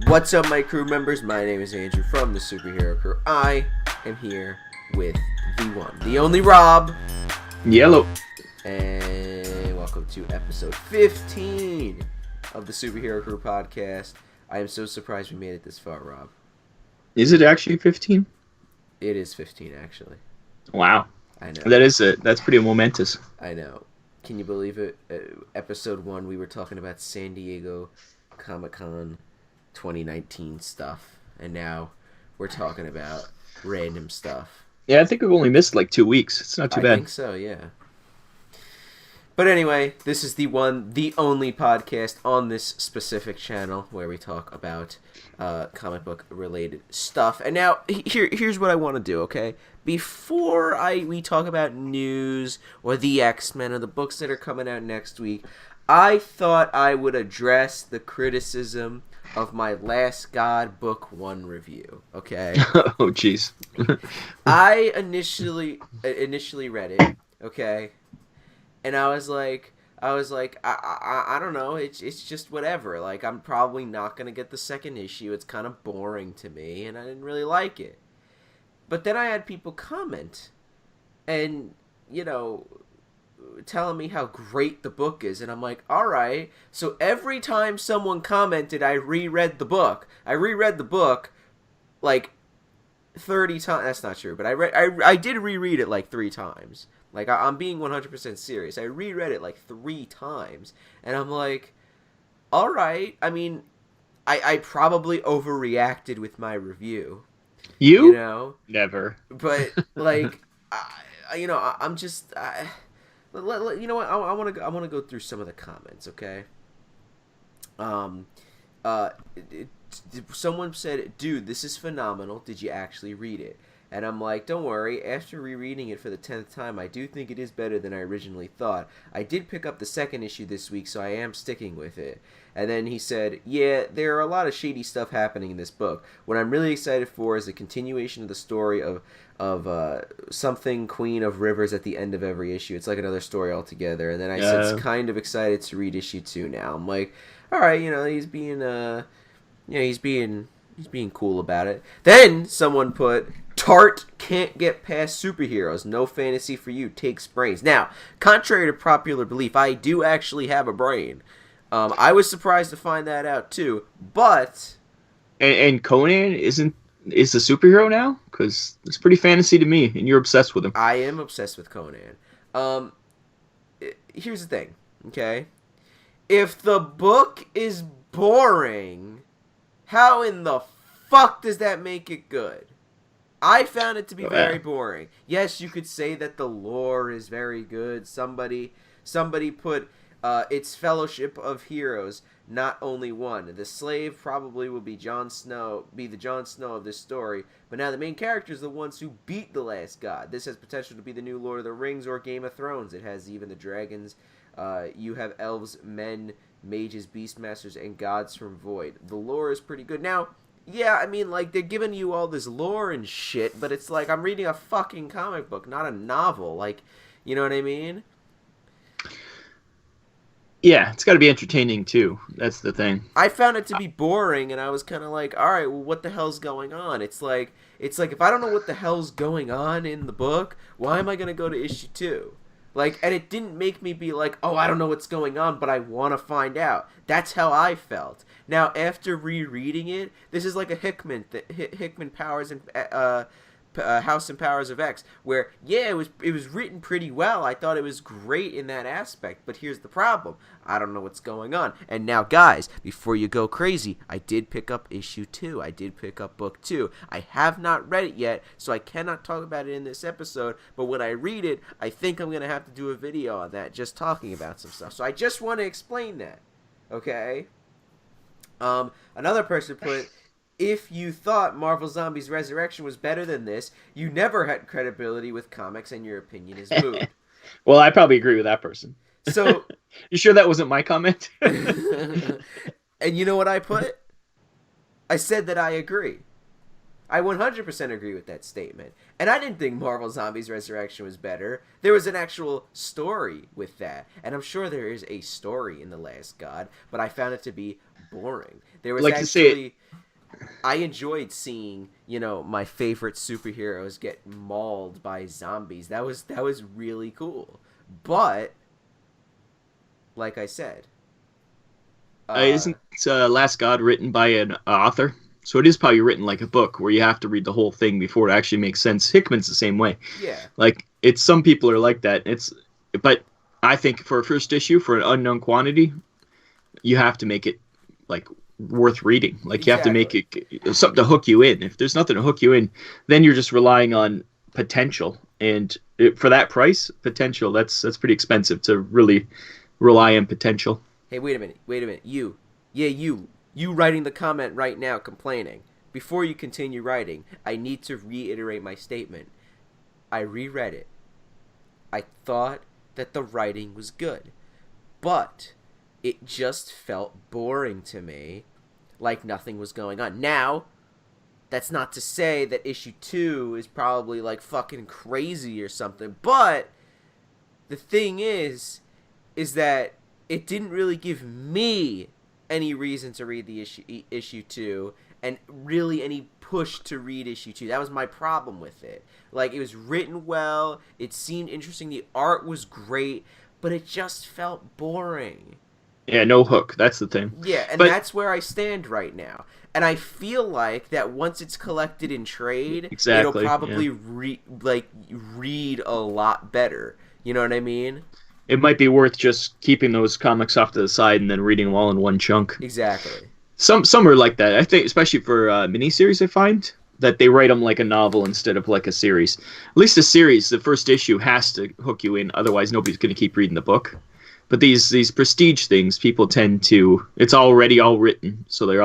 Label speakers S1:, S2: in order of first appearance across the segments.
S1: What's up, my crew members? My name is Andrew from the Superhero Crew. I am here with the one, the only Rob.
S2: Yellow.
S1: And welcome to episode 15 of the Superhero Crew podcast. I am so surprised we made it this far, Rob.
S2: Is it actually 15?
S1: It is 15, actually.
S2: Wow.
S1: I know.
S2: That's pretty momentous.
S1: I know. Can you believe it? Episode 1, we were talking about San Diego Comic-Con 2019 stuff, and now we're talking about random stuff.
S2: Yeah, I think we've only missed like 2 weeks. It's not too bad.
S1: I think so, yeah. But anyway, this is the one, the only podcast on this specific channel where we talk about comic book related stuff. And now, here's what I want to do, okay? Before we talk about news or the X-Men or the books that are coming out next week, I thought I would address the criticism of my Last God Book 1 review, okay?
S2: Oh, jeez.
S1: I initially read it, okay? And I was like, I don't know, it's just whatever. Like, I'm probably not going to get the second issue. It's kind of boring to me, and I didn't really like it. But then I had people comment and, you know, telling me how great the book is, and I'm like, all right. So every time someone commented, I reread the book. I reread the book like 30 times. That's not true, but I did reread it like 3 times. Like, I'm being 100% serious. I reread it like 3 times, and I'm like, all right. I mean, I probably overreacted with my review.
S2: You
S1: know?
S2: Never.
S1: But like, I'm just. You know what? I want to go through some of the comments, okay? Someone said, "Dude, this is phenomenal. Did you actually read it?" And I'm like, don't worry, after rereading it for the 10th time, I do think it is better than I originally thought. I did pick up the second issue this week, so I am sticking with it. And then he said, yeah, there are a lot of shady stuff happening in this book. What I'm really excited for is a continuation of the story of something Queen of Rivers at the end of every issue. It's like another story altogether. And then I said, kind of excited to read issue 2 now. I'm like, all right, he's being he's being cool about it. Then someone put, Tart can't get past superheroes. No fantasy for you. Takes brains. Now, contrary to popular belief, I do actually have a brain. I was surprised to find that out too. But
S2: and Conan is a superhero now? Because it's pretty fantasy to me, and you're obsessed with him.
S1: I am obsessed with Conan. Here's the thing, okay? If the book is boring, how in the fuck does that make it good? I found it to be very boring. Yes, you could say that the lore is very good. Somebody put it's Fellowship of Heroes, not only one. The slave probably will be the Jon Snow of this story, but now the main characters are the ones who beat the last god. This has potential to be the new Lord of the Rings or Game of Thrones. It has even the dragons. You have elves, men, mages, beastmasters, and gods from Void. The lore is pretty good. Now, yeah, I mean, like, they're giving you all this lore and shit, but it's like I'm reading a fucking comic book, not a novel. Like, you know what I mean?
S2: Yeah, it's got to be entertaining, too. That's the thing.
S1: I found it to be boring, and I was kind of like, all right, well, what the hell's going on? It's like if I don't know what the hell's going on in the book, why am I going to go to issue 2? Like, and it didn't make me be like, oh, I don't know what's going on, but I want to find out. That's how I felt. Now, after rereading it, this is like a Hickman Powers and House and Powers of X, where, yeah, it was written pretty well. I thought it was great in that aspect, but here's the problem. I don't know what's going on. And now, guys, before you go crazy, I did pick up issue 2. I did pick up book 2. I have not read it yet, so I cannot talk about it in this episode, but when I read it, I think I'm going to have to do a video on that, just talking about some stuff. So I just want to explain that, okay? Another person put, if you thought Marvel Zombies Resurrection was better than this, you never had credibility with comics and your opinion is moot.
S2: Well, I probably agree with that person.
S1: So,
S2: you sure that wasn't my comment?
S1: And you know what I put? I said that I agree. I 100% agree with that statement. And I didn't think Marvel Zombies Resurrection was better. There was an actual story with that. And I'm sure there is a story in The Last God, but I found it to be boring. There was
S2: Like to say
S1: actually... I enjoyed seeing, my favorite superheroes get mauled by zombies. That was really cool. But, like I said...
S2: isn't Last God written by an author? So it is probably written like a book where you have to read the whole thing before it actually makes sense. Hickman's the same way.
S1: Yeah.
S2: Like it's some people are like that. But I think for a first issue for an unknown quantity, you have to make it like worth reading. Like you have to make it something to hook you in. If there's nothing to hook you in, then you're just relying on potential. And for that price, potential that's pretty expensive to really rely on potential.
S1: Hey, wait a minute. You writing the comment right now complaining. Before you continue writing, I need to reiterate my statement. I reread it. I thought that the writing was good, but it just felt boring to me, like nothing was going on. Now, that's not to say that issue 2 is probably like fucking crazy or something, but the thing is that it didn't really give me any reason to read the issue 2 and really any push to read issue 2. That was my problem with it. Like, it was written well, it seemed interesting, the art was great, but it just felt boring.
S2: Yeah, no hook. That's the thing.
S1: Yeah, and that's where I stand right now. And I feel like that once it's collected in trade, it'll probably read a lot better. You know what I mean?
S2: It might be worth just keeping those comics off to the side and then reading them all in one chunk.
S1: Exactly.
S2: Some are like that. I think, especially for miniseries, I find that they write them like a novel instead of like a series. At least a series, the first issue has to hook you in. Otherwise, nobody's going to keep reading the book. But these prestige things, people tend to. It's already all written, so they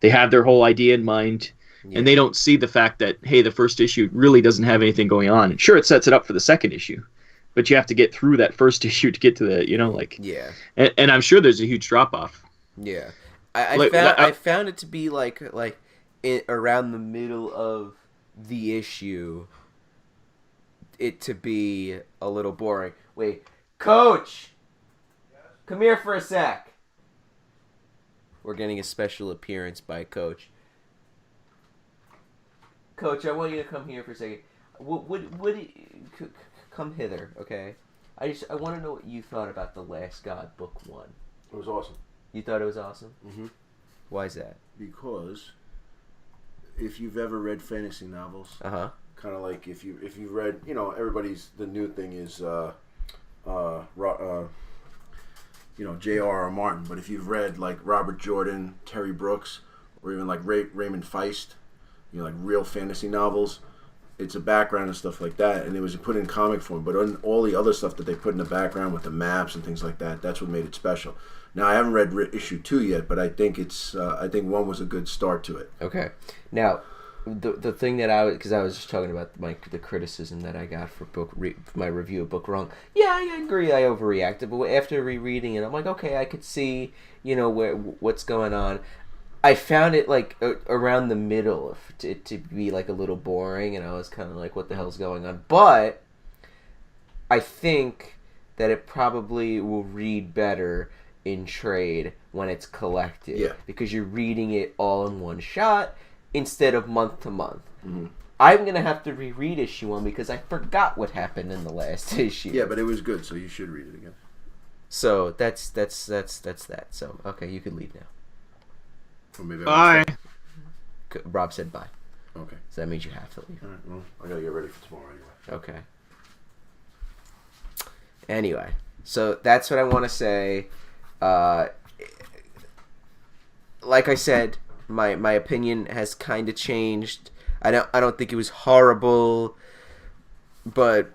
S2: have their whole idea in mind, and they don't see the fact that hey, the first issue really doesn't have anything going on. And sure, it sets it up for the second issue. But you have to get through that first issue to get to the,
S1: Yeah.
S2: And I'm sure there's a huge drop-off.
S1: Yeah. I found it to be like around the middle of the issue, it to be a little boring. Wait, Coach! Yes? Come here for a sec. We're getting a special appearance by Coach. Coach, I want you to come here for a second. Come hither, okay? I want to know what you thought about The Last God, Book 1.
S3: It was awesome.
S1: You thought it was awesome?
S3: Mm-hmm.
S1: Why is that?
S3: Because if you've ever read fantasy novels, kind of like if you read, everybody's the new thing is, J.R.R. Martin. But if you've read like Robert Jordan, Terry Brooks, or even like Raymond Feist, like real fantasy novels. It's a background and stuff like that, and it was put in comic form. But on all the other stuff that they put in the background with the maps and things like that, that's what made it special. Now I haven't read issue 2 yet, but I think I think 1 was a good start to it.
S1: Okay. Now, the thing that because I was just talking about the criticism that I got for my review of Book Wrong. Yeah, I agree. I overreacted, but after rereading it, I'm like, okay, I could see what's going on. I found it like around the middle to be like a little boring, and I was kind of like, what the hell's going on? But I think that it probably will read better in trade when it's collected.
S3: Yeah.
S1: Because you're reading it all in one shot instead of month to month.
S3: Mm-hmm.
S1: I'm going to have to reread issue 1 because I forgot what happened in the last issue.
S3: Yeah, but it was good, so you should read it again.
S1: So that's that. So, okay, you can leave now.
S3: Or maybe
S2: bye.
S1: Rob said bye.
S3: Okay.
S1: So that means you have to leave.
S3: All right, well, I gotta get ready for tomorrow anyway.
S1: Okay. Anyway, so that's what I want to say. Like I said, my opinion has kind of changed. I don't think it was horrible, but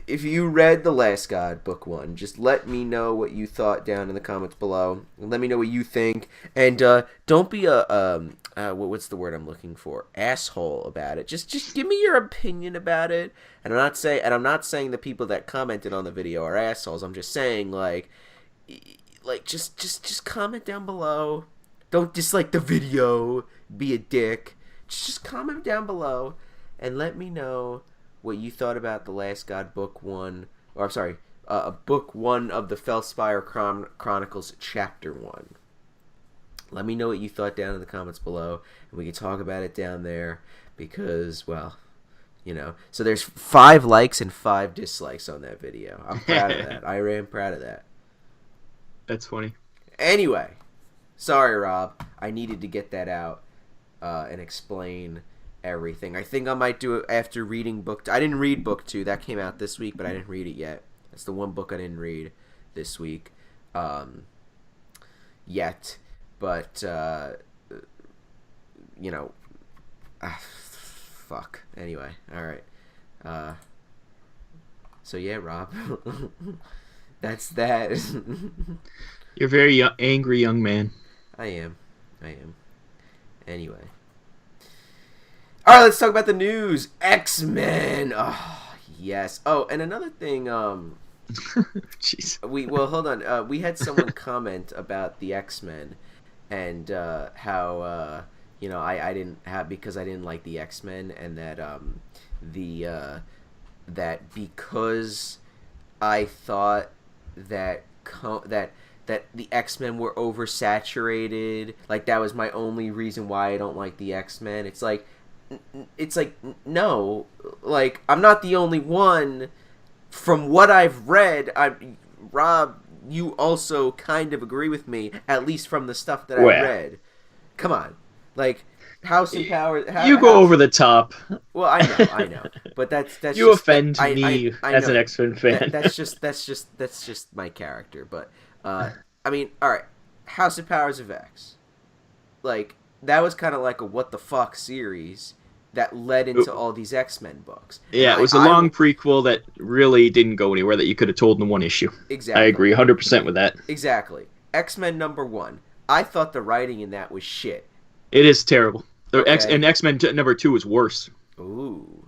S1: if you read The Last God, Book 1, just let me know what you thought down in the comments below. Let me know what you think, and don't be a what's the word I'm looking for? Asshole about it. Just give me your opinion about it. And I'm not saying the people that commented on the video are assholes. I'm just saying just comment down below. Don't dislike the video. Be a dick. Just comment down below and let me know what you thought about The Last God Book 1. Or, I'm sorry, Book 1 of the Felspire Chronicles Chapter 1. Let me know what you thought down in the comments below, and we can talk about it down there because, well, you know. So there's 5 likes and 5 dislikes on that video. I'm proud of that. I am proud of that.
S2: That's funny.
S1: Anyway, sorry, Rob. I needed to get that out and explain everything. I think I might do it after reading book 2. I didn't read book 2. That came out this week, but I didn't read it yet. That's the one book I didn't read this week yet. But, you know, fuck. Anyway, all right. So, yeah, Rob. That's that.
S2: You're a very angry young man.
S1: I am. Anyway. All right, let's talk about the news. X-Men. Oh, yes. Oh, and another thing.
S2: Jeez.
S1: Hold on. We had someone comment about the X-Men and how you know I didn't have because I didn't like the X-Men and that that because I thought that that the X-Men were oversaturated. Like that was my only reason why I don't like the X-Men. It's like no, like I'm not the only one. From what I've read, Rob, you also kind of agree with me, at least from the stuff that I read. Come on, like House and Power.
S2: You go over the top.
S1: Well, I know, but that's
S2: you just, offend me as an X-Men fan.
S1: That's just my character. But I mean, all right, House of Powers of X, like that was kind of like a what the fuck series that led into all these X-Men books.
S2: Yeah, it was a long prequel that really didn't go anywhere that you could have told in one issue.
S1: Exactly.
S2: I agree 100% with that.
S1: Exactly. X-Men #1. I thought the writing in that was shit.
S2: It is terrible.
S1: Okay.
S2: And X-Men #2 is worse.
S1: Ooh.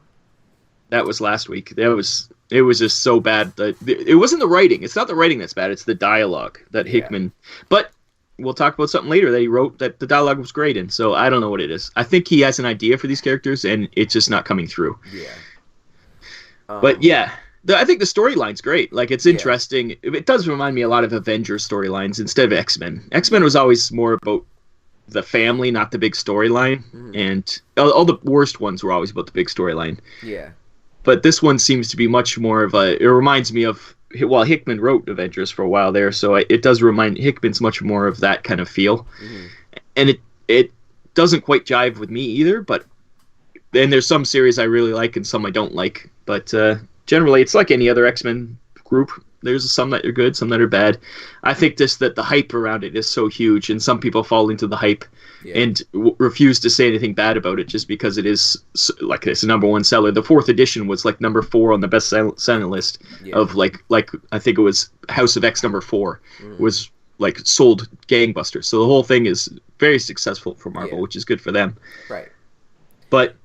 S2: That was last week. It was just so bad. It wasn't the writing. It's not the writing that's bad. It's the dialogue that Hickman... But... We'll talk about something later that he wrote that the dialogue was great in. So I don't know what it is. I think he has an idea for these characters, and it's just not coming through.
S1: Yeah.
S2: But yeah, I think the storyline's great. Like it's interesting. It does remind me a lot of Avengers storylines instead of X-Men. X-Men was always more about the family, not the big storyline. Mm-hmm. And all the worst ones were always about the big storyline.
S1: Yeah.
S2: But this one seems to be much more of a... It reminds me of... Well, Hickman wrote Avengers for a while there, so it does remind... Hickman's much more of that kind of feel. Mm-hmm. And it doesn't quite jive with me either, but... And there's some series I really like and some I don't like. But generally, it's like any other X-Men group. There's some that are good, some that are bad. I think just that the hype around it is so huge, and some people fall into the hype and refuse to say anything bad about it just because it is like it's a #1 seller. The 4th edition was like #4 on the best selling list of like I think it was House of X #4 was like sold gangbusters. So the whole thing is very successful for Marvel, which is good for them.
S1: Right.
S2: But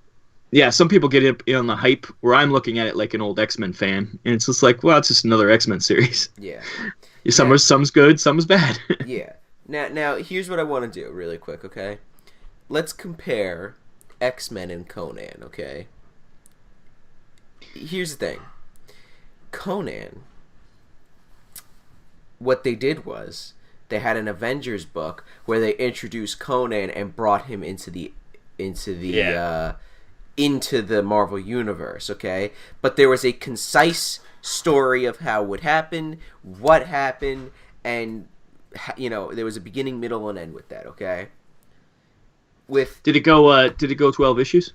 S2: yeah, some people get in on the hype where I'm looking at it like an old X-Men fan, and it's just like, well, it's just another X-Men series.
S1: Yeah.
S2: Some's good, some's bad.
S1: Yeah. Now, here's what I want to do really quick, okay? Let's compare X-Men and Conan, okay? Here's the thing. Conan, what they did was they had an Avengers book where they introduced Conan and brought him into the Marvel Universe, okay? But there was a concise story of how it would happen, what happened, and, you know, there was a beginning, middle, and end with that, okay?
S2: Did it go 12 issues?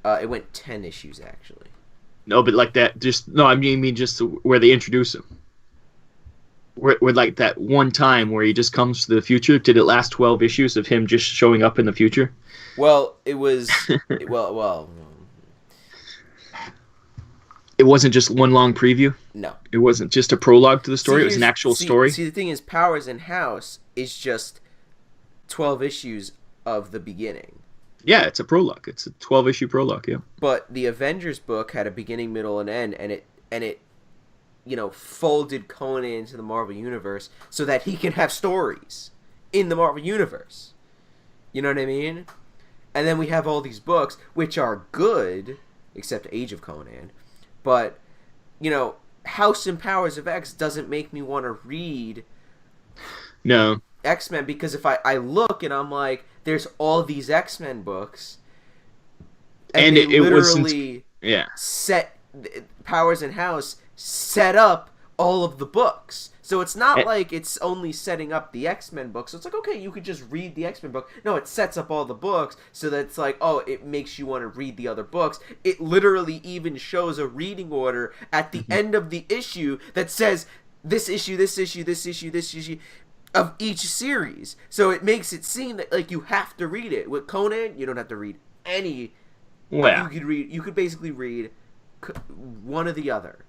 S1: It went 10 issues, actually.
S2: No, but like that, I mean just where they introduce him. Where like that one time where he just comes to the future, did it last 12 issues of him just showing up in the future?
S1: Well, it was... well...
S2: It wasn't just one long preview?
S1: No.
S2: It wasn't just a prologue to the story? It was an actual story?
S1: See, the thing is, Powers in House is just 12 issues of the beginning.
S2: Yeah, it's a prologue. It's a 12-issue prologue, yeah.
S1: But the Avengers book had a beginning, middle, and end, and it you know, folded Conan into the Marvel Universe so that he can have stories in the Marvel Universe. You know what I mean? And then we have all these books, which are good, except Age of Conan. But, you know, House and Powers of X doesn't make me want to read X-Men, because if I look and I'm like, there's all these X-Men books, and it literally set Powers and House set up all of the books. So it's not like it's only setting up the X-Men book. So it's like, okay, you could just read the X-Men book. No, it sets up all the books so that it's like, oh, it makes you want to read the other books. It literally even shows a reading order at the end of the issue that says this issue, this issue, this issue, this issue of each series. So it makes it seem that like you have to read it. With Conan, you don't have to read any.
S2: Well,
S1: you could basically read one or the other.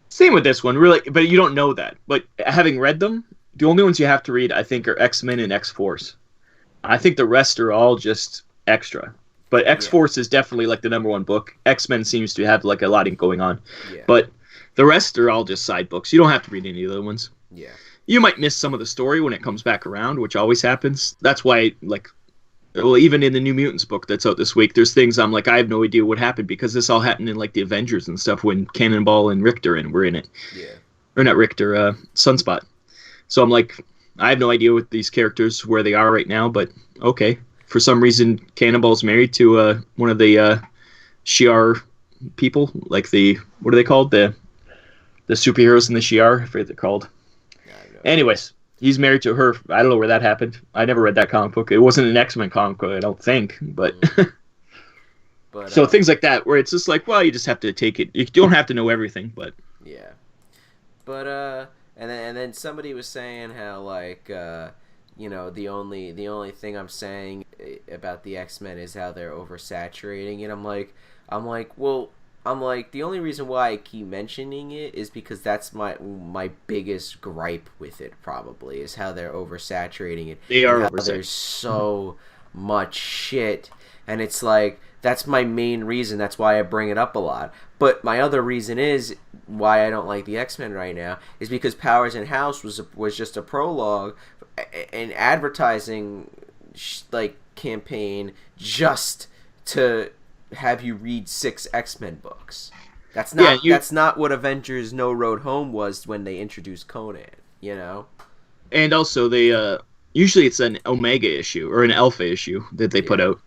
S2: Same with this one, really, but you don't know that. But having read them, the only ones you have to read, I think, are X-Men and X-Force. I think the rest are all just extra. But X-Force is definitely like the number one book. X-Men seems to have like a lot going on. Yeah. But the rest are all just side books. You don't have to read any of the other ones.
S1: Yeah.
S2: You might miss some of the story when it comes back around, which always happens. That's why, like, well, even in the New Mutants book that's out this week, there's things I'm like, I have no idea what happened, because this all happened in like the Avengers and stuff when Cannonball and Richter were in it.
S1: Yeah.
S2: Or not Richter, Sunspot. So I'm like, I have no idea what these characters, where they are right now, but okay. For some reason, Cannonball's married to one of the Shi'ar people, like what are they called? The superheroes in the Shi'ar, I forget what they're called. Anyways. He's married to her. I don't know where that happened. I never read that comic book. It wasn't an X-Men comic book, I don't think. But, so things like that, where it's just like, well, you just have to take it. You don't have to know everything, but
S1: yeah. But and then somebody was saying how like you know, the only thing I'm saying about the X-Men is how they're oversaturating, and I'm like, the only reason why I keep mentioning it is because that's my biggest gripe with it, probably, is how they're oversaturating it.
S2: They are
S1: oversaturating. There's so much shit, and it's like, that's my main reason. That's why I bring it up a lot. But my other reason is why I don't like the X-Men right now is because Powers and House was just a prologue, an advertising like campaign just to have you read 6 X-Men books. That's not what Avengers No Road Home was when they introduced Conan, you know?
S2: And also they usually it's an Omega issue or an Alpha issue that they put out.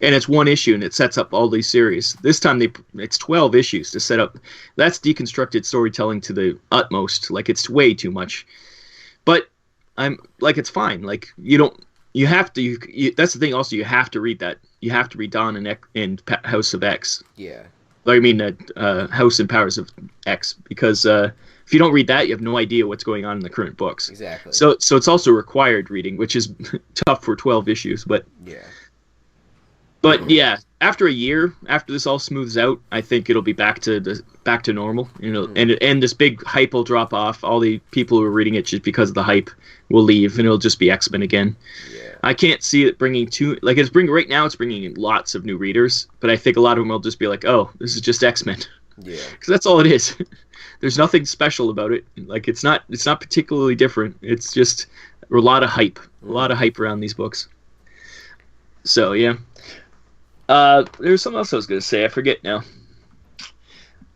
S2: And it's one issue and it sets up all these series. This time it's 12 issues to set up. That's deconstructed storytelling to the utmost. Like, it's way too much. But I'm like, it's fine. Like, you have to. That's the thing. Also, you have to read that. You have to read Dawn and House of X.
S1: Yeah.
S2: I mean, House and Powers of X, because if you don't read that, you have no idea what's going on in the current books.
S1: Exactly.
S2: So it's also required reading, which is tough for 12 issues. But after a year, after this all smooths out, I think it'll be back to normal. You know, and this big hype will drop off. All the people who are reading it just because of the hype will leave, and it'll just be X-Men again.
S1: Yeah.
S2: I can't see it bringing right now it's bringing in lots of new readers, but I think a lot of them will just be like, oh, this is just X-Men.
S1: Yeah.
S2: Because that's all it is. There's nothing special about it. Like, it's not particularly different. It's just a lot of hype. A lot of hype around these books. So, yeah. There's something else I was going to say. I forget now.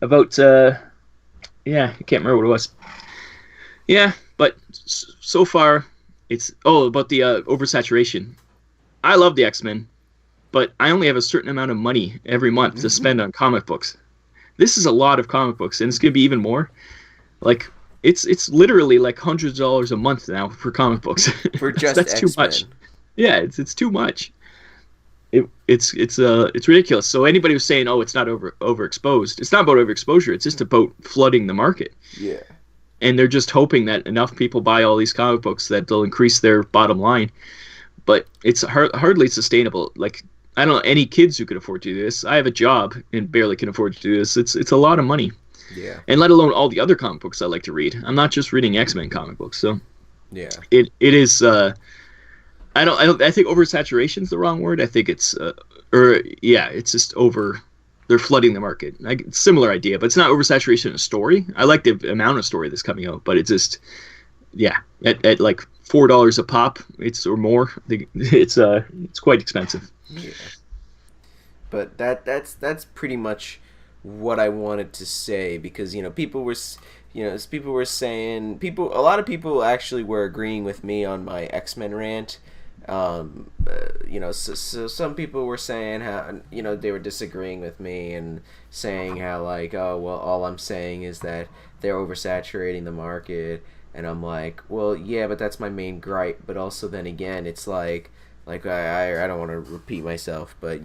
S2: About, I can't remember what it was. Yeah, but so far, it's, about the oversaturation. I love the X-Men, but I only have a certain amount of money every month to spend on comic books. This is a lot of comic books, and it's going to be even more. Like, it's literally like hundreds of dollars a month now for comic books.
S1: For just
S2: That's
S1: X-Men.
S2: too much. Yeah, it's too much. It's ridiculous. So anybody who's saying, it's not overexposed, it's not about overexposure. It's just about flooding the market.
S1: Yeah.
S2: And they're just hoping that enough people buy all these comic books that they'll increase their bottom line. But it's hardly sustainable. Like, I don't know any kids who can afford to do this. I have a job and barely can afford to do this. It's a lot of money.
S1: Yeah.
S2: And let alone all the other comic books I like to read. I'm not just reading X-Men comic books. So
S1: yeah,
S2: it is. I think oversaturation is the wrong word. I think it's it's just over. They're flooding the market. Similar idea, but it's not oversaturation of story. I like the amount of story that's coming out, but it's just, at like $4 a pop. It's or more. It's quite expensive.
S1: Yeah. But that's pretty much what I wanted to say, because people were saying, a lot of people actually were agreeing with me on my X-Men rant. So some people were saying how they were disagreeing with me and saying how, like, oh well, all I'm saying is that they're oversaturating the market, and I'm like, well, yeah, but that's my main gripe. But also then again, it's like I don't want to repeat myself, but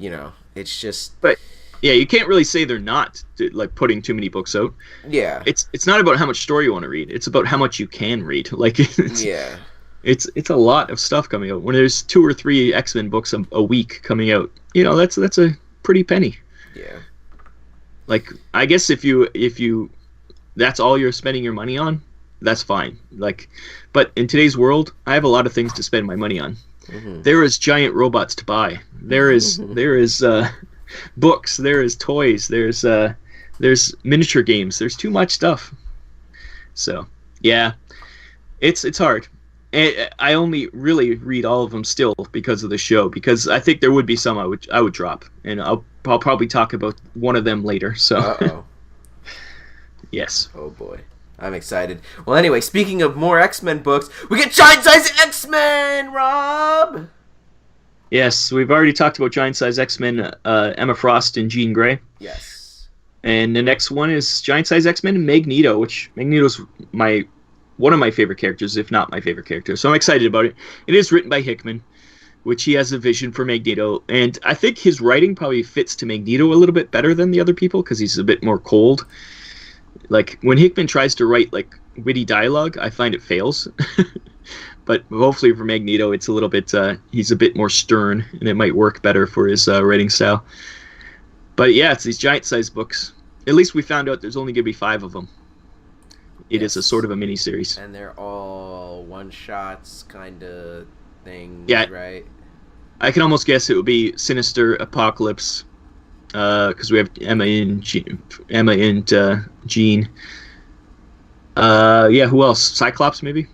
S1: it's just.
S2: But yeah, you can't really say they're not like putting too many books out.
S1: Yeah,
S2: it's not about how much story you want to read. It's about how much you can read. Like
S1: yeah.
S2: It's a lot of stuff coming out. When there's 2 or 3 X-Men books a week coming out, that's a pretty penny.
S1: Yeah.
S2: Like, I guess if you that's all you're spending your money on, that's fine. Like, but in today's world, I have a lot of things to spend my money on. Mm-hmm. There is giant robots to buy. There is books. There is toys. There's miniature games. There's too much stuff. So yeah, it's hard. I only really read all of them still because of the show, because I think there would be some I would drop, and I'll probably talk about one of them later. So
S1: Uh-oh.
S2: Yes.
S1: Oh boy, I'm excited. Well, anyway, speaking of more X-Men books, we get Giant Size X-Men, Rob.
S2: Yes, we've already talked about Giant Size X-Men, Emma Frost and Jean Grey.
S1: Yes.
S2: And the next one is Giant Size X-Men and Magneto, which Magneto's one of my favorite characters, if not my favorite character. So I'm excited about it. It is written by Hickman, which he has a vision for Magneto. And I think his writing probably fits to Magneto a little bit better than the other people, because he's a bit more cold. Like, when Hickman tries to write, like, witty dialogue, I find it fails. But hopefully for Magneto, it's a little bit, he's a bit more stern, and it might work better for his writing style. But yeah, it's these giant-sized books. At least we found out there's only going to be 5 of them. It is a sort of a mini-series.
S1: And they're all one-shots kind of things,
S2: yeah,
S1: right?
S2: I can almost guess it would be Sinister, Apocalypse, because we have Emma and Jean. Yeah, who else? Cyclops, maybe?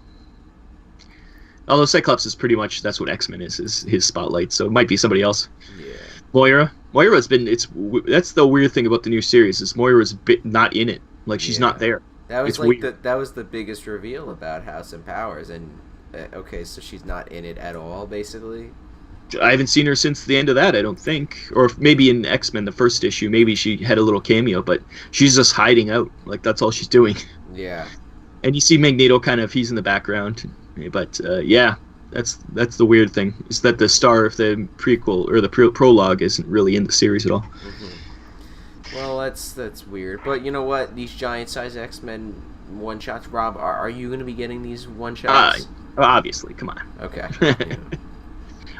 S2: Although Cyclops is pretty much, that's what X-Men is his spotlight, so it might be somebody else.
S1: Yeah.
S2: Moira's been, that's the weird thing about the new series, is Moira's not in it. Like, she's not there.
S1: That was
S2: that
S1: was the biggest reveal about House and Powers, and okay, so she's not in it at all, basically.
S2: I haven't seen her since the end of that, I don't think. Or maybe in X-Men, the first issue, maybe she had a little cameo, but she's just hiding out. Like, that's all she's doing.
S1: Yeah.
S2: And you see Magneto he's in the background. But, yeah, that's the weird thing, is that the star of the prequel, or the prologue, isn't really in the series at all.
S1: Mm-hmm. Well, that's weird. But you know what? These giant-size X-Men one-shots, Rob, are you going to be getting these one-shots?
S2: Obviously, come on.
S1: Okay. Yeah.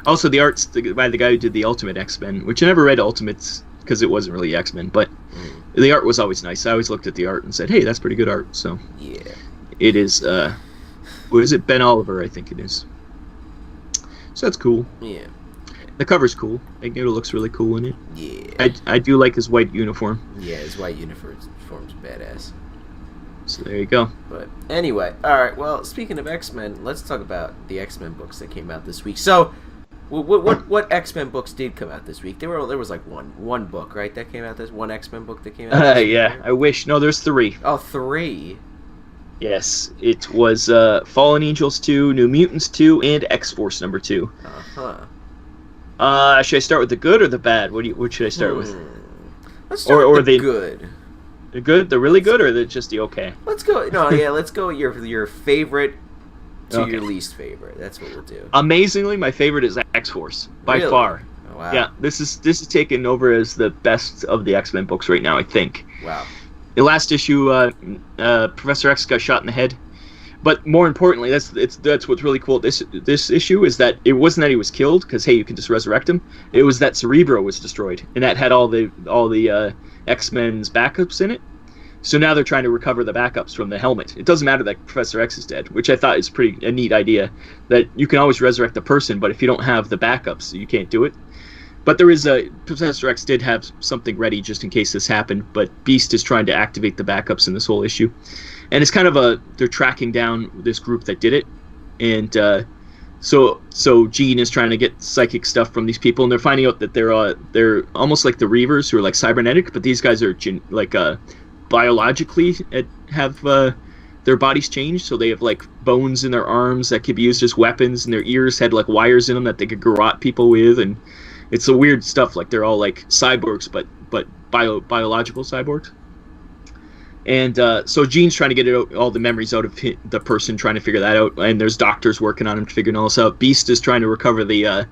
S2: Also, the art's by the guy who did the Ultimate X-Men, which I never read Ultimates because it wasn't really X-Men, but the art was always nice. I always looked at the art and said, hey, that's pretty good art. So
S1: yeah.
S2: It is, what is it? Ben Oliver, I think it is. So that's cool.
S1: Yeah.
S2: The cover's cool. Magneto looks really cool in it.
S1: Yeah.
S2: I do like his white uniform.
S1: Yeah, his white uniform's badass.
S2: So there you go.
S1: But anyway, all right. Well, speaking of X-Men, let's talk about the X-Men books that came out this week. So, what X-Men books did come out this week? There was like one book, right? That came out one X-Men book that came out.
S2: Yeah. I wish. No, there's 3.
S1: Oh, 3.
S2: Yes, it was Fallen Angels 2, New Mutants 2, and X-Force number 2. Should I start with the good or the bad? What should I start with?
S1: Let's start with the good.
S2: The good, the really good, or just the okay?
S1: Let's go. No, yeah, let's go with your favorite to your least favorite. That's what we'll do.
S2: Amazingly, my favorite is X-Force by far.
S1: Oh, wow.
S2: Yeah, this is taken over as the best of the X-Men books right now, I think.
S1: Wow.
S2: The last issue, Professor X got shot in the head. But more importantly, that's what's really cool. This issue is that it wasn't that he was killed, because hey, you can just resurrect him. It was that Cerebro was destroyed, and that had all the X-Men's backups in it. So now they're trying to recover the backups from the helmet. It doesn't matter that Professor X is dead, which I thought is a neat idea. That you can always resurrect a person, but if you don't have the backups, you can't do it. But Professor X did have something ready just in case this happened, but Beast is trying to activate the backups in this whole issue. And it's kind of they're tracking down this group that did it. and so Jean is trying to get psychic stuff from these people, and they're finding out that they're almost like the Reavers, who are like cybernetic, but these guys are biologically have their bodies changed, so they have like bones in their arms that could be used as weapons, and their ears had like wires in them that they could garrote people with, and it's a weird stuff. Like they're all like cyborgs, but biological cyborgs. And so Jean's trying to get all the memories out of the person, trying to figure that out. And there's doctors working on him to figure all this out. Beast is trying to recover the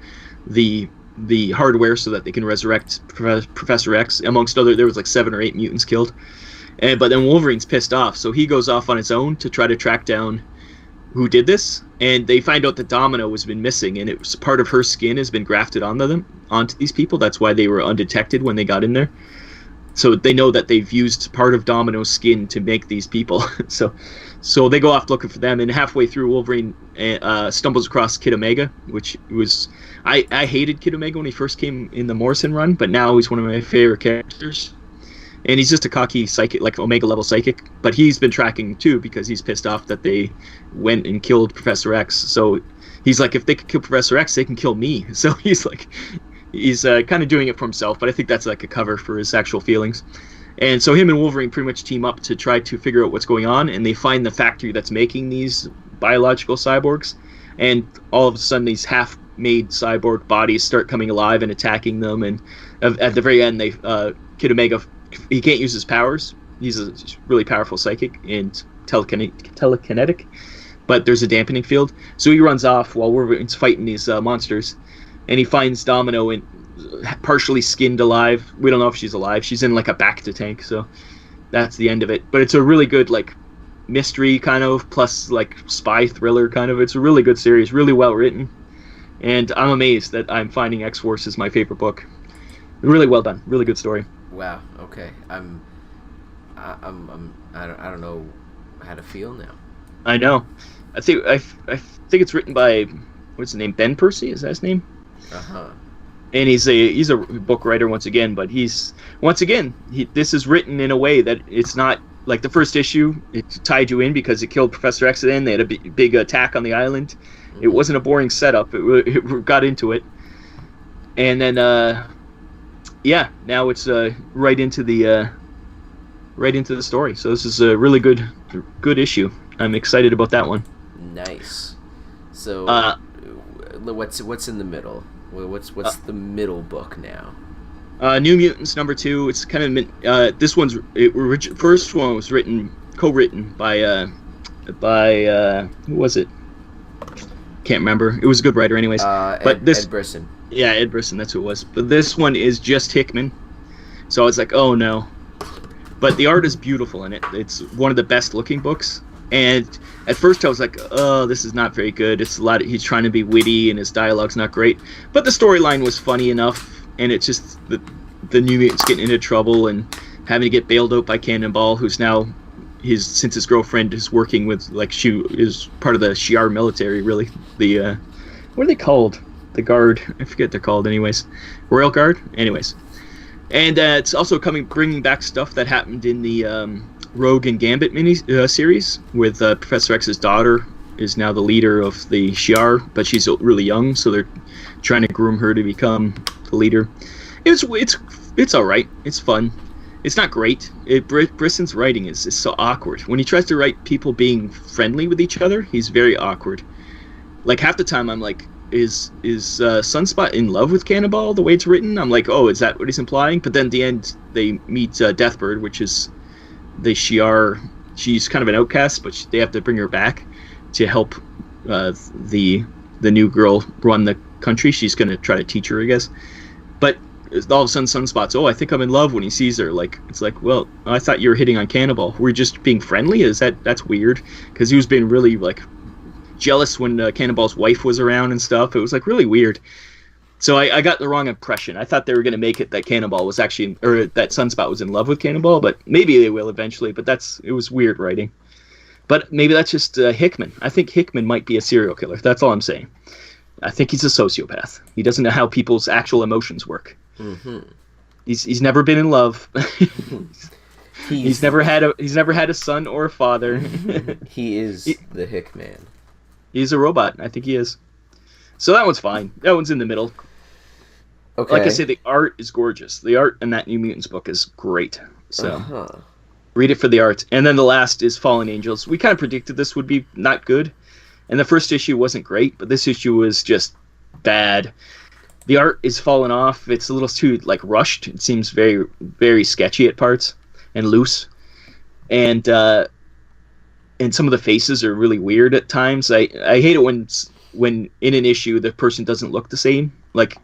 S2: hardware so that they can resurrect Professor X. Amongst other, there was like 7 or 8 mutants killed. But then Wolverine's pissed off, so he goes off on his own to try to track down who did this. And they find out that Domino has been missing, and it was part of her skin has been grafted onto these people. That's why they were undetected when they got in there. So they know that they've used part of Domino's skin to make these people. so they go off looking for them, and halfway through, Wolverine stumbles across Kid Omega, which was... I hated Kid Omega when he first came in the Morrison run, but now he's one of my favorite characters. And he's just a cocky psychic, like Omega-level psychic. But he's been tracking, too, because he's pissed off that they went and killed Professor X. So he's like, if they can kill Professor X, they can kill me. So he's like... He's kind of doing it for himself, but I think that's like a cover for his actual feelings. And so him and Wolverine pretty much team up to try to figure out what's going on, and they find the factory that's making these biological cyborgs, and all of a sudden these half-made cyborg bodies start coming alive and attacking them, and at the very end, Kid Omega, he can't use his powers. He's a really powerful psychic and telekinetic, but there's a dampening field, so he runs off while Wolverine's fighting these monsters. And he finds Domino partially skinned alive. We don't know if she's alive. She's in like a Bacta tank, so that's the end of it. But it's a really good like mystery kind of, plus like spy thriller kind of. It's a really good series, really well written. And I'm amazed that I'm finding X-Force is my favorite book. Really well done. Really good story.
S1: Wow. Okay. I don't know how to feel now.
S2: I know. I think it's written by, what's his name? Ben Percy? Is that his name?
S1: Uh-huh.
S2: And he's a book writer once again, but this is written in a way that it's not like the first issue. It tied you in because it killed Professor X. Then they had a big attack on the island. Mm-hmm. It wasn't a boring setup. It got into it, and then now it's right into the story. So this is a really good issue. I'm excited about that one.
S1: Nice. So what's in the middle? What's the middle book now?
S2: New Mutants #2. It's kind of this one's first one was co-written by who was it? Can't remember. It was a good writer, anyways. Ed
S1: Brisson.
S2: Yeah, Ed Brisson. That's who it was. But this one is just Hickman. So I was like, oh no. But the art is beautiful in it. It's one of the best looking books. And at first I was like, oh, this is not very good. It's he's trying to be witty and his dialogue's not great. But the storyline was funny enough, and it's just the New Mutants getting into trouble and having to get bailed out by Cannonball, who's now since his girlfriend is working with, like, she is part of the Shi'ar military, really. The what are they called? The Guard. I forget what they're called anyways. Royal Guard? Anyways. And it's also bringing back stuff that happened in the Rogue and Gambit series with Professor X's daughter is now the leader of the Shi'ar, but she's really young, so they're trying to groom her to become the leader. It's all right. It's fun. It's not great. Brisson's writing is so awkward. When he tries to write people being friendly with each other, he's very awkward. Like half the time, I'm like, is Sunspot in love with Cannonball the way it's written? I'm like, oh, is that what he's implying? But then at the end, they meet Deathbird, which is the Shi'ar. She's kind of an outcast, but they have to bring her back to help the new girl run the country. She's going to try to teach her, I guess. But all of a sudden, Sunspot's, oh, I think I'm in love when he sees her. Like, it's like, well, I thought you were hitting on Cannonball. We're just being friendly? That's weird? Because he was being really, like, jealous when Cannonball's wife was around and stuff. It was, like, really weird. So I got the wrong impression. I thought they were going to make it that Cannonball was actually, or that Sunspot was in love with Cannonball, but maybe they will eventually. But it was weird writing. But maybe that's just Hickman. I think Hickman might be a serial killer. That's all I'm saying. I think he's a sociopath. He doesn't know how people's actual emotions work. Mm-hmm. He's never been in love. He's never had a son or a father.
S1: He is the Hickman.
S2: He's a robot. I think he is. So that one's fine. That one's in the middle.
S1: Okay.
S2: Like I say, the art is gorgeous. The art in that New Mutants book is great. So read it for the art. And then the last is Fallen Angels. We kind of predicted this would be not good. And the first issue wasn't great, but this issue was just bad. The art is falling off. It's a little too like rushed. It seems very, very sketchy at parts and loose. And some of the faces are really weird at times. I hate it when in an issue the person doesn't look the same. Like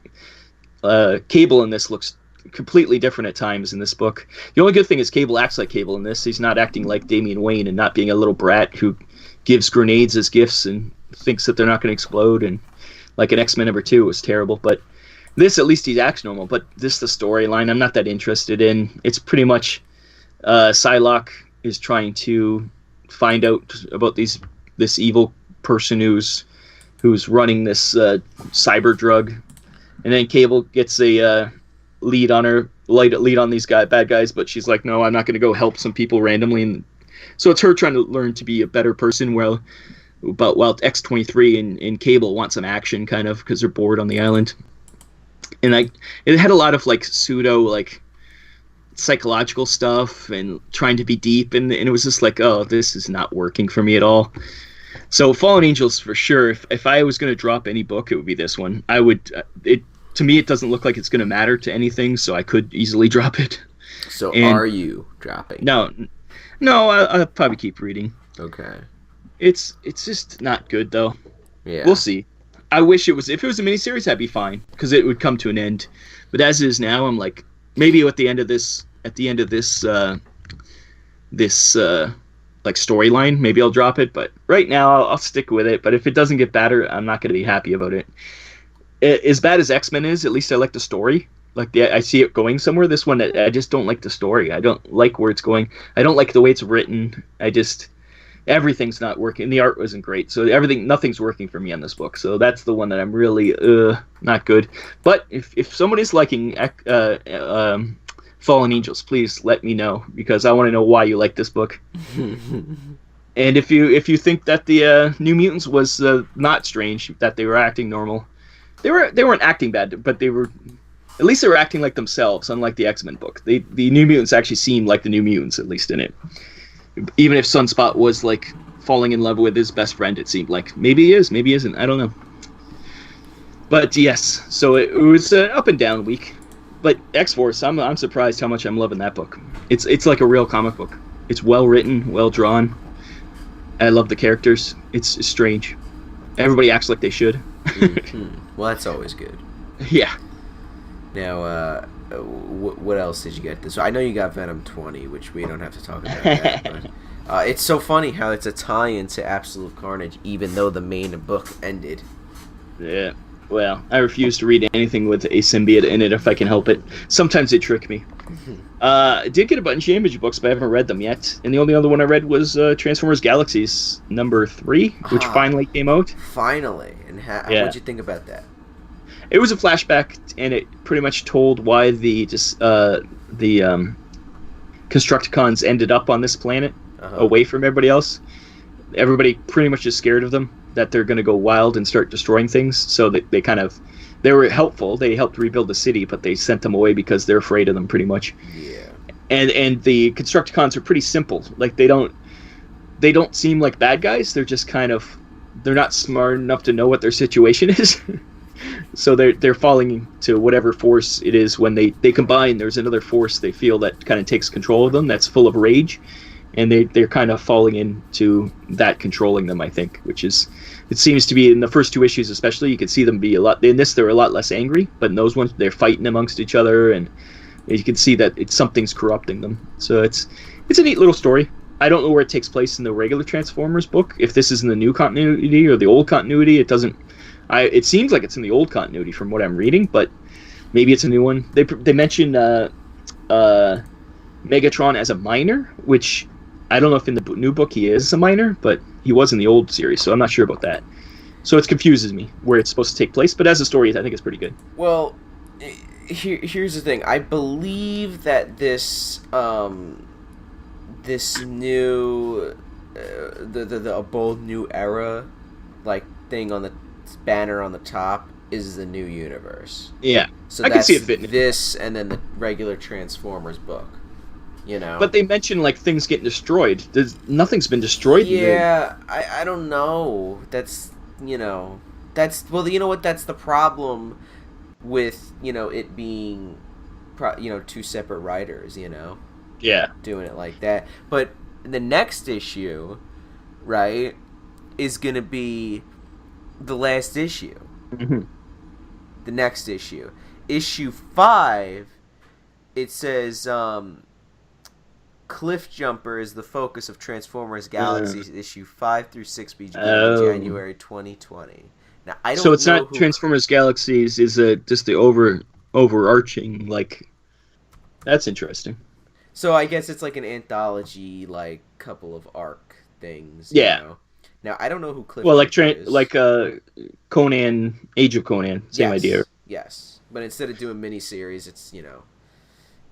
S2: Cable in this looks completely different at times in this book. The only good thing is Cable acts like Cable in this. He's not acting like Damian Wayne and not being a little brat who gives grenades as gifts and thinks that they're not going to explode. And like an X-Men #2 was terrible. But this, at least he acts normal. But this, the storyline, I'm not that interested in. It's pretty much Psylocke is trying to find out about this evil person who's running this cyber drug. And then Cable gets a lead on these bad guys, but she's like, no, I'm not going to go help some people randomly. And so it's her trying to learn to be a better person, while X-23 and Cable want some action, kind of, because they're bored on the island. And it had a lot of like pseudo like psychological stuff and trying to be deep, and it was just like, oh, this is not working for me at all. So Fallen Angels for sure. If I was going to drop any book, it would be this one. I would. To me, it doesn't look like it's going to matter to anything, so I could easily drop it.
S1: So are you dropping?
S2: No, I'll probably keep reading.
S1: Okay.
S2: It's just not good though.
S1: Yeah.
S2: We'll see. I wish it was. If it was a miniseries, that'd be fine because it would come to an end. But as is now, I'm like, maybe at the end of this like storyline, maybe I'll drop it. But right now, I'll stick with it. But if it doesn't get better, I'm not going to be happy about it. As bad as X-Men is, at least I like the story. Like I see it going somewhere. This one, I just don't like the story. I don't like where it's going. I don't like the way it's written. Everything's not working. The art wasn't great, so nothing's working for me on this book. So that's the one that I'm really not good. But if somebody's liking Fallen Angels, please let me know, because I want to know why you like this book. And if you think that the New Mutants was not strange, that they were acting normal, they weren't acting bad, but they were. At least they were acting like themselves, unlike the X-Men book. The New Mutants actually seemed like the New Mutants, at least in it. Even if Sunspot was like falling in love with his best friend, it seemed like. Maybe he is, maybe he isn't. I don't know. But yes, so it was an up and down week. But X-Force, I'm surprised how much I'm loving that book. It's like a real comic book. It's well written, well drawn. I love the characters. It's strange. Everybody acts like they should.
S1: Mm-hmm. Well, that's always good.
S2: Yeah.
S1: Now, what else did you get? So I know you got Venom 20, which we don't have to talk about that. But it's so funny how it's a tie-in to Absolute Carnage, even though the main book ended.
S2: Yeah. Well, I refuse to read anything with a symbiote in it if I can help it. Sometimes they trick me. I did get a bunch of Image books, but I haven't read them yet. And the only other one I read was Transformers Galaxies #3, which finally came out.
S1: Finally. And what'd you think about that?
S2: It was a flashback, and it pretty much told why the Constructicons ended up on this planet, away from everybody else. Everybody pretty much is scared of them, that they're going to go wild and start destroying things. So they were helpful. They helped rebuild the city, but they sent them away because they're afraid of them, pretty much.
S1: Yeah.
S2: And the Constructicons are pretty simple. Like they don't seem like bad guys. They're just they're not smart enough to know what their situation is. So they're falling to whatever force it is when they combine. There's another force they feel that kind of takes control of them, that's full of rage, and they're kind of falling into that controlling them, I think, which is, it seems to be in the first 2 issues especially, you can see them be a lot, in this they're a lot less angry, but in those ones they're fighting amongst each other, and you can see that something's corrupting them. So it's a neat little story. I don't know where it takes place in the regular Transformers book, if this is in the new continuity or the old continuity. It seems like it's in the old continuity from what I'm reading, but maybe it's a new one. They mention Megatron as a minor, which I don't know if in the new book he is a minor, but he was in the old series, so I'm not sure about that. So it confuses me where it's supposed to take place, but as a story, I think it's pretty good.
S1: Well, here's the thing. I believe that this new, a bold new era like thing on the banner on the top is the new universe.
S2: Yeah,
S1: So
S2: I
S1: that's
S2: can see it fitting.
S1: this, and then the regular Transformers book. You know.
S2: But they mention like things getting destroyed. Nothing's been destroyed.
S1: Yeah, I don't know. That's well, you know what? That's the problem with it being, two separate writers.
S2: Yeah.
S1: Doing it like that. But the next issue, right, is gonna be the last issue.
S2: Mm-hmm.
S1: The next issue, issue 5. It says Cliff Jumper is the focus of Transformers Galaxies issue 5 through 6 beginning in January 2020. Now I don't.
S2: So it's
S1: know
S2: not Transformers Galaxies. Is just the overarching like. That's interesting.
S1: So I guess it's like an anthology, like couple of arc things.
S2: Yeah.
S1: Now I don't know who Cliff.
S2: Well,
S1: is.
S2: Conan, Age of Conan, same idea.
S1: Yes, but instead of doing miniseries, it's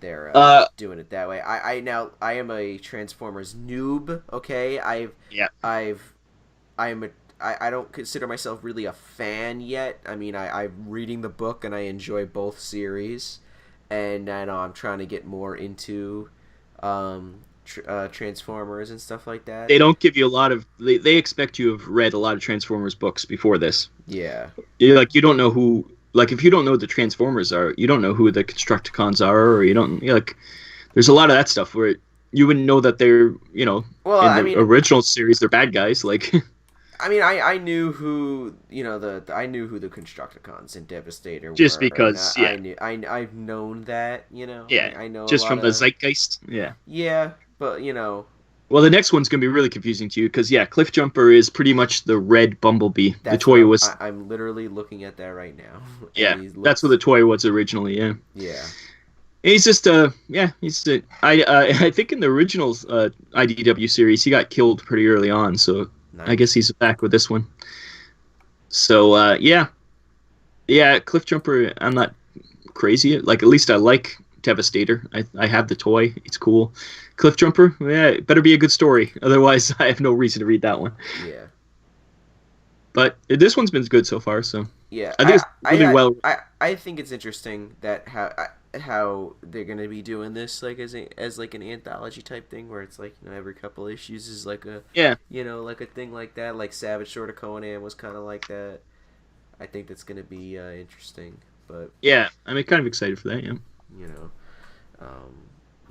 S1: they're doing it that way. I am a Transformers noob. Okay, I don't consider myself really a fan yet. I mean, I'm reading the book and I enjoy both series, and I know I'm trying to get more into Transformers and stuff like that.
S2: They don't give you a lot of. They expect you to have read a lot of Transformers books before this.
S1: Yeah.
S2: You don't know who. Like, if you don't know who the Transformers are, you don't know who the Constructicons are, or you don't. There's a lot of that stuff where you wouldn't know that they're, in the original series, they're bad guys. Like,
S1: I mean, I knew who, I knew who the Constructicons and Devastator were.
S2: Just because,
S1: I've known that,
S2: Yeah,
S1: I know
S2: just from the zeitgeist, yeah.
S1: Yeah, but,
S2: Well, the next one's going to be really confusing to you, because, Cliff Jumper is pretty much the red Bumblebee. The toy was...
S1: I'm literally looking at that right now.
S2: Yeah, that's what the toy was originally, yeah.
S1: Yeah.
S2: And he's just, I think in the original IDW series, he got killed pretty early on, so nice. I guess he's back with this one. So, yeah, Cliff Jumper, I'm not crazy. Like, at least I like Devastator. I have the toy. It's cool. Cliff Jumper, it better be a good story. Otherwise, I have no reason to read that one.
S1: Yeah.
S2: But this one's been good so far, so
S1: yeah,
S2: I think it's really well.
S1: I think it's interesting that how they're gonna be doing this, like as like an anthology type thing, where it's like every couple issues is like a like a thing like that. Like Savage Sword of Conan was kind of like that. I think that's gonna be interesting, but
S2: yeah, I'm kind of excited for that.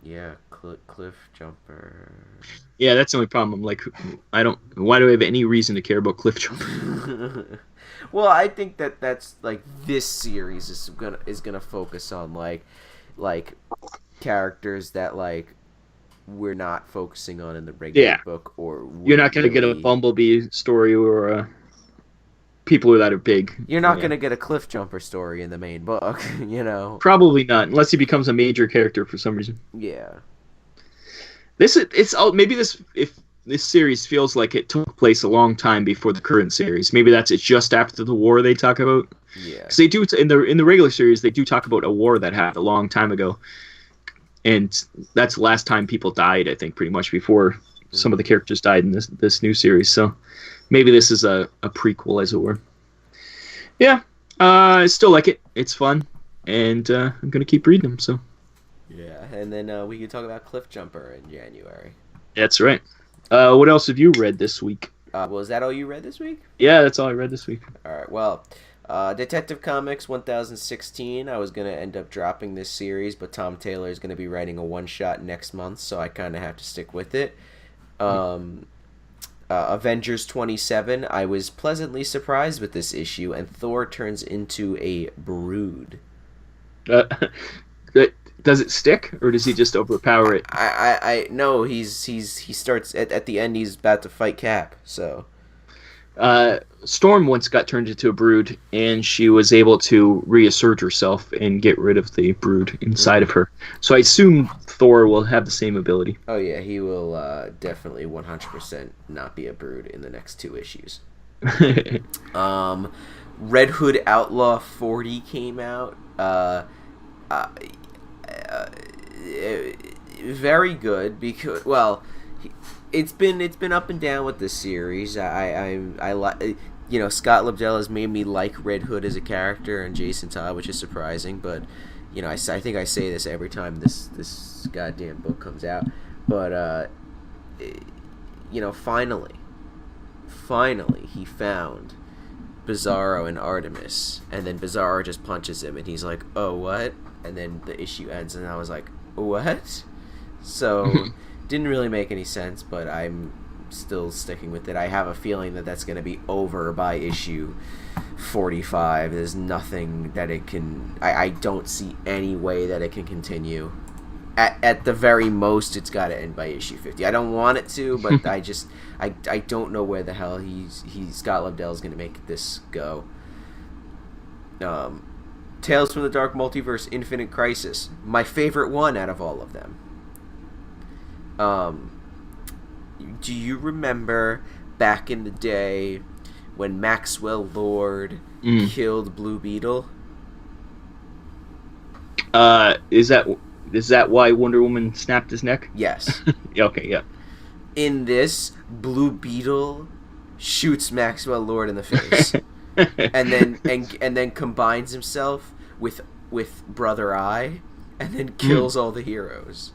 S2: Yeah.
S1: Cliff Jumper.
S2: Yeah, that's the only problem. I'm like, why do I have any reason to care about Cliff Jumper?
S1: Well, I think that's like this series is gonna focus on like characters that like we're not focusing on in the regular book, or
S2: you're not gonna get a Bumblebee story or people that are big.
S1: You're not gonna get a Cliff Jumper story in the main book,
S2: Probably not, unless he becomes a major character for some reason.
S1: Yeah.
S2: If this series feels like it took place a long time before the current series, maybe it's just after the war they talk about.
S1: Yeah.
S2: Because they do in the regular series they do talk about a war that happened a long time ago, and that's the last time people died. I think pretty much before some of the characters died in this new series. So maybe this is a prequel, as it were. Yeah, I still like it. It's fun, and I'm gonna keep reading them. So.
S1: Yeah, and then we could talk about Cliff Jumper in January.
S2: That's right. What else have you read this week?
S1: Well, is that all you read this week?
S2: Yeah, that's all I read this week.
S1: All right, well, Detective Comics 1016, I was going to end up dropping this series, but Tom Taylor is going to be writing a one-shot next month, so I kind of have to stick with it. Avengers 27, I was pleasantly surprised with this issue, and Thor turns into a brood.
S2: Does it stick, or does he just overpower it?
S1: I no, he starts at the end. He's about to fight Cap. So,
S2: Storm once got turned into a brood, and she was able to reassert herself and get rid of the brood inside of her. So I assume Thor will have the same ability.
S1: Oh yeah, he will definitely 100% not be a brood in the next 2 issues. Red Hood Outlaw 40 came out. Very good, because it's been up and down with this series. I like Scott Lobdell has made me like Red Hood as a character and Jason Todd, which is surprising, but I think I say this every time this goddamn book comes out, but finally he found Bizarro and Artemis, and then Bizarro just punches him and he's like, oh, what? And then the issue ends and I was like, what? So didn't really make any sense, but I'm still sticking with it. I have a feeling that that's going to be over by issue 45. There's nothing that it can... I don't see any way that it can continue. At the very most, it's got to end by issue 50. I don't want it to, but I don't know where the hell Scott Lobdell is going to make this go. Tales from the Dark Multiverse Infinite Crisis. My favorite one out of all of them. Do you remember back in the day when Maxwell Lord killed Blue Beetle?
S2: Is that why Wonder Woman snapped his neck?
S1: Yes.
S2: Okay, yeah.
S1: In this, Blue Beetle shoots Maxwell Lord in the face, and then combines himself with Brother Eye, and then kills all the heroes.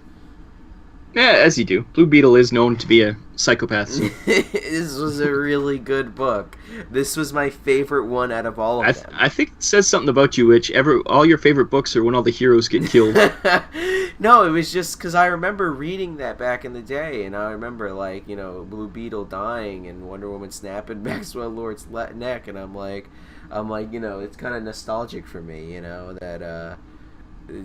S2: Yeah, as you do. Blue Beetle is known to be a psychopath. So.
S1: This was a really good book. This was my favorite one out of all of them.
S2: I think it says something about you, which all your favorite books are when all the heroes get killed.
S1: No, it was just because I remember reading that back in the day, and I remember, Blue Beetle dying and Wonder Woman snapping Maxwell Lord's neck, and I'm like, it's kind of nostalgic for me, that...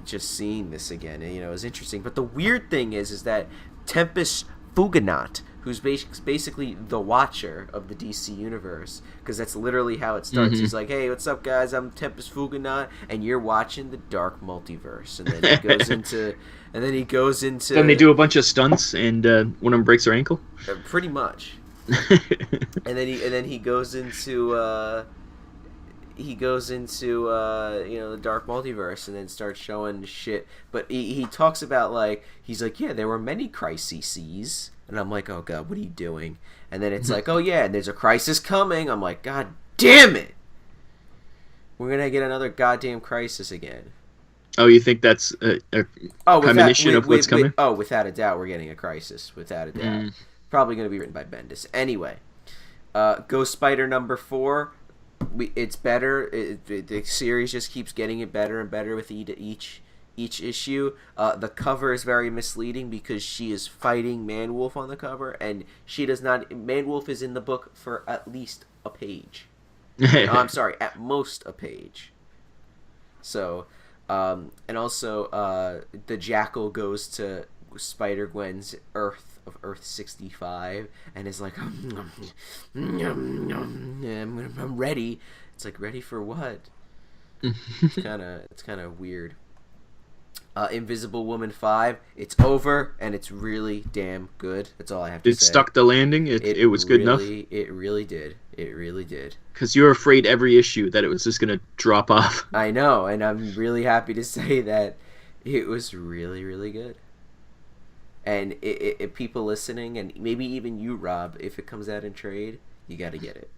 S1: just seeing this again, is interesting. But the weird thing is that Tempest Fuganot, who's basically the Watcher of the DC universe, because that's literally how it starts. He's like, "Hey, what's up, guys? I'm Tempest Fuganot, and you're watching the Dark Multiverse." And then he goes into.
S2: Then they do a bunch of stunts, and one of them breaks their ankle.
S1: Pretty much. and then he goes into. He goes into the Dark Multiverse and then starts showing shit. But he talks about he's like, yeah, there were many crises, and I'm like, oh god, what are you doing? And then it's like, oh yeah, and there's a crisis coming. I'm like, god damn it, we're gonna get another goddamn crisis again.
S2: Oh, you think that's a premonition of what's coming?
S1: Without a doubt, we're getting a crisis. Without a doubt, probably gonna be written by Bendis. Anyway, Ghost Spider #4. It's better. The series just keeps getting it better and better with each issue. The cover is very misleading because she is fighting Manwolf on the cover, and she does not. Manwolf is in the book for at least a page. No, I'm sorry, at most a page. So, and also, the Jackal goes to Spider-Gwen's Earth 65 and is like, I'm ready. It's like, ready for what? It's kind of weird. Invisible Woman 5, it's over and it's really damn good. That's all I have to say.
S2: It stuck the landing. It was good enough.
S1: It really did. It really did.
S2: Because you were afraid every issue that it was just going to drop off.
S1: I know, and I'm really happy to say that it was really, really good. And if people listening, and maybe even you, Rob, if it comes out in trade, you got to get it.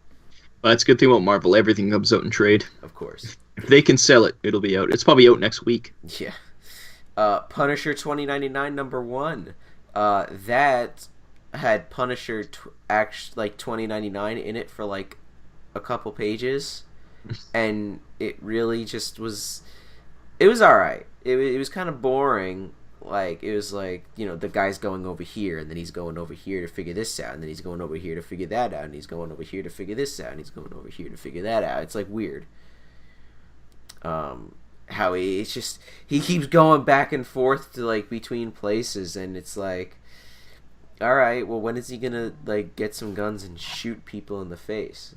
S2: Well, that's a good thing about Marvel. Everything comes out in trade.
S1: Of course.
S2: If they can sell it, it'll be out. It's probably out next week.
S1: Yeah. Punisher 2099 #1. That had Punisher 2099 in it for a couple pages, and it really just was. It was all right. It was kind of boring. It was the guy's going over here, and then he's going over here to figure this out, and then he's going over here to figure that out, and he's going over here to figure this out, and he's going over here to figure that out. It's weird. How he keeps going back and forth to between places, and it's like, all right, well, when is he gonna get some guns and shoot people in the face?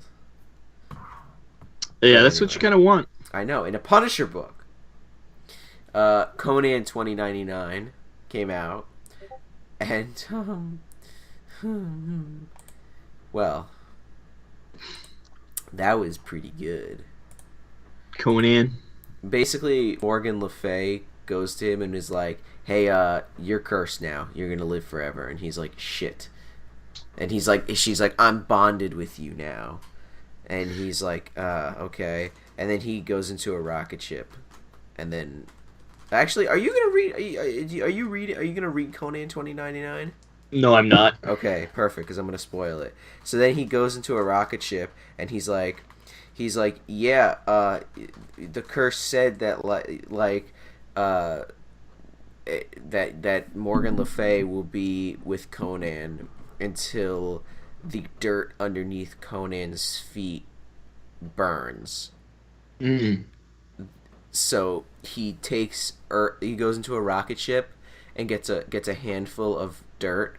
S2: Yeah, that's what you kind of want.
S1: I know. In a Punisher book. Conan 2099 came out, and well, that was pretty good.
S2: Conan.
S1: Basically, Morgan Le Fay goes to him and is like, "Hey, you're cursed now. You're gonna live forever." And he's like, "Shit." And she's like, "I'm bonded with you now." And he's like, okay. And then he goes into a rocket ship, and then, actually, are you gonna read? Are you gonna read Conan 2099?
S2: No, I'm not.
S1: Okay, perfect, because I'm gonna spoil it. So then he goes into a rocket ship, and he's like, yeah, the curse said that that Morgan Le Fay will be with Conan until the dirt underneath Conan's feet burns.
S2: Mm.
S1: So he goes into a rocket ship and gets a handful of dirt,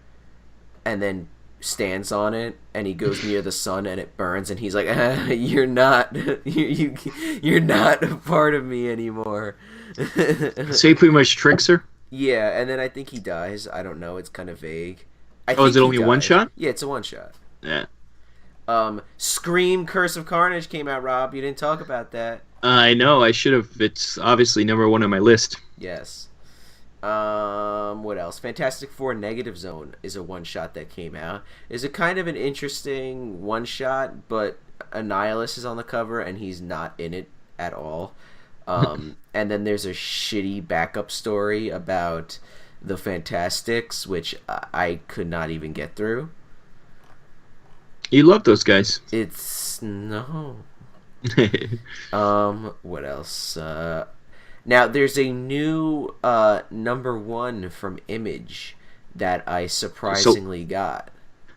S1: and then stands on it, and he goes near the sun, and it burns, and he's like, you're not you're not a part of me anymore.
S2: So he pretty much tricks her?
S1: Yeah, and then I think he dies. I don't know, it's kind of vague.
S2: Is it only one shot?
S1: Yeah, it's a one shot.
S2: Yeah.
S1: Scream Curse of Carnage came out, Rob. You didn't talk about that.
S2: I know, I should have. It's obviously number one on my list.
S1: Yes. What else? Fantastic Four Negative Zone is a one shot that came out. Is a kind of an interesting one shot, but Annihilus is on the cover and he's not in it at all. And then there's a shitty backup story about the Fantastics, which I could not even get through.
S2: You love those guys.
S1: It's no. What else? Now there's a new number one from Image that I surprisingly got.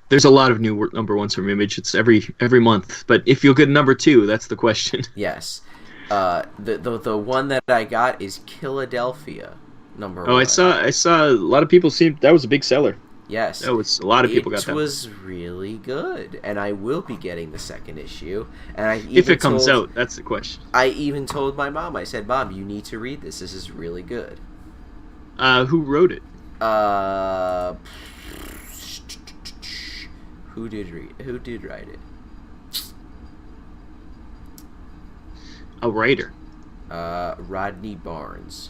S2: There's a lot of new number ones from Image. It's every month. But if you'll get number two, that's the question.
S1: Yes. The one that I got is Philadelphia number one.
S2: Oh, I saw a lot of people seem that was a big seller.
S1: Yes.
S2: That was a lot of people got that.
S1: It was really good, and I will be getting the second issue. And
S2: if it comes out, that's the question.
S1: I even told my mom. I said, "Mom, you need to read this. This is really good."
S2: Who wrote it?
S1: Who did write it?
S2: A writer.
S1: Rodney Barnes.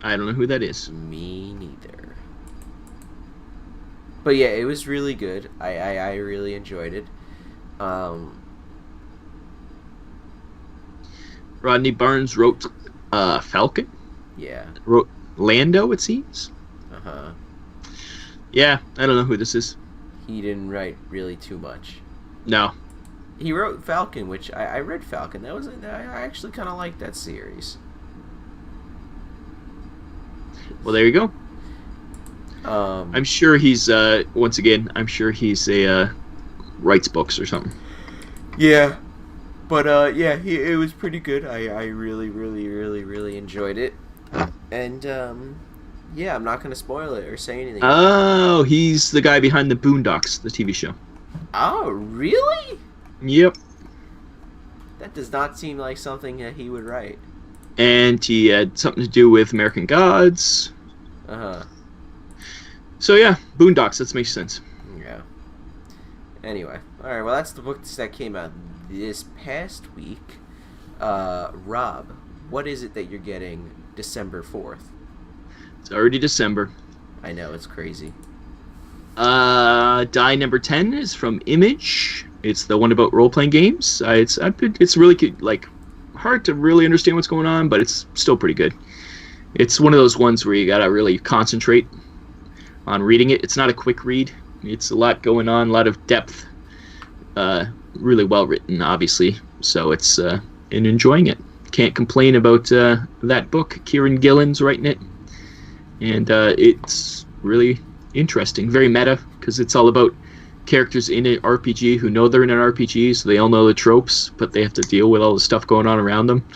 S2: I don't know who that is.
S1: Me neither. But yeah, it was really good. I really enjoyed it.
S2: Rodney Barnes wrote Falcon.
S1: Yeah.
S2: Wrote Lando, it seems.
S1: Uh-huh.
S2: Yeah, I don't know who this is.
S1: He didn't write really too much.
S2: No.
S1: He wrote Falcon, which I read Falcon. I actually kind of liked that series.
S2: Well, there you go. I'm sure he's once again. I'm sure he's a writes books or something.
S1: Yeah, but yeah, it was pretty good. I really enjoyed it, and yeah, I'm not gonna spoil it or say anything.
S2: Oh, he's the guy behind the Boondocks, the TV show.
S1: Oh, really?
S2: Yep.
S1: That does not seem like something that he would write.
S2: And he had something to do with American Gods.
S1: Uh-huh.
S2: So yeah, Boondocks, that makes sense.
S1: Yeah. Anyway, alright, well that's the books that came out this past week. Rob, what is it that you're getting December 4th?
S2: It's already December.
S1: I know, it's crazy.
S2: Die number 10 is from Image. It's the one about role-playing games. It's really good, like hard to really understand what's going on, but it's still pretty good. It's one of those ones where you gotta really concentrate on reading it. It's not a quick read. It's a lot going on, a lot of depth. Really well written, obviously. So it's in enjoying it. Can't complain about that book. Kieran Gillen's writing it, and it's really interesting. Very meta, because it's all about characters in an RPG who know they're in an RPG, so they all know the tropes, but they have to deal with all the stuff going on around them.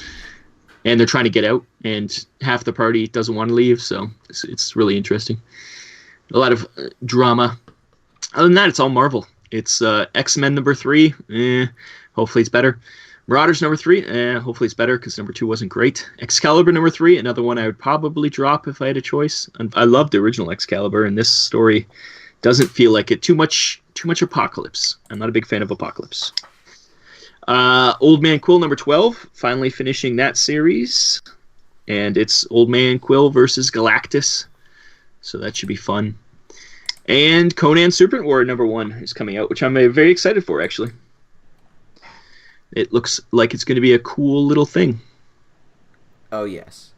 S2: And they're trying to get out, and half the party doesn't want to leave, so it's really interesting. A lot of drama. Other than that, it's all Marvel. It's X-Men number 3. Hopefully it's better. Marauders number 3. Hopefully it's better, because number 2 wasn't great. Excalibur number 3. Another one I would probably drop if I had a choice. I loved the original Excalibur, and this story doesn't feel like it. Too much Apocalypse. I'm not a big fan of Apocalypse. Old Man Quill number 12. Finally finishing that series. And it's Old Man Quill versus Galactus. So that should be fun. And Conan Serpent War number 1 is coming out, which I'm very excited for, actually. it looks like it's going to be a cool little thing.
S1: Oh yes.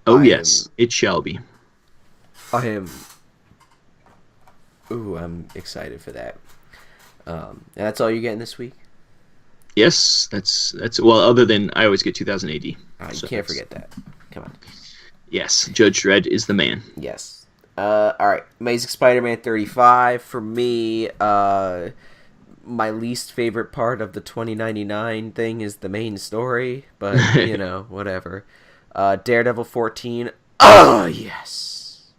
S2: Oh yes, it shall be.
S1: I am. Ooh, I'm excited for that. And that's all you're getting this week?
S2: Yes, that's well. Other than I always get 2000 AD.
S1: You can't forget that. Come on.
S2: Yes, Judge Dredd is the man.
S1: Yes. All right, Amazing Spider-Man 35 for me. My least favorite part of the 2099 thing is the main story, but you know, whatever. Daredevil 14. Oh yes,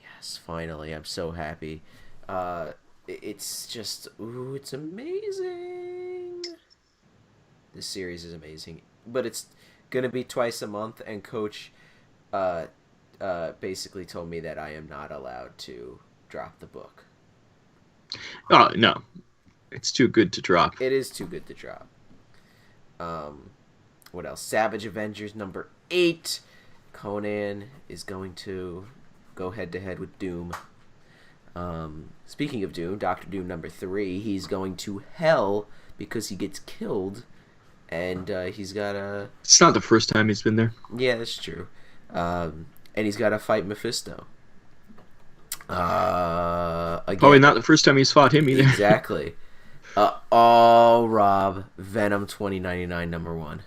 S1: yes, finally! I'm so happy. It's just, ooh, it's amazing. This series is amazing, but it's gonna be twice a month, and Coach, basically told me that I am not allowed to drop the book.
S2: Oh no, it's too good to drop.
S1: It is too good to drop. What else? Savage Avengers number 8. Conan is going to go head to head with Doom. Speaking of Doom, Doctor Doom number 3, he's going to hell because he gets killed, and he's got a...
S2: It's not the first time he's been there.
S1: Yeah, that's true. And he's got to fight Mephisto. Again.
S2: Probably not the first time he's fought him either.
S1: Exactly. Rob, Venom 2099 number 1.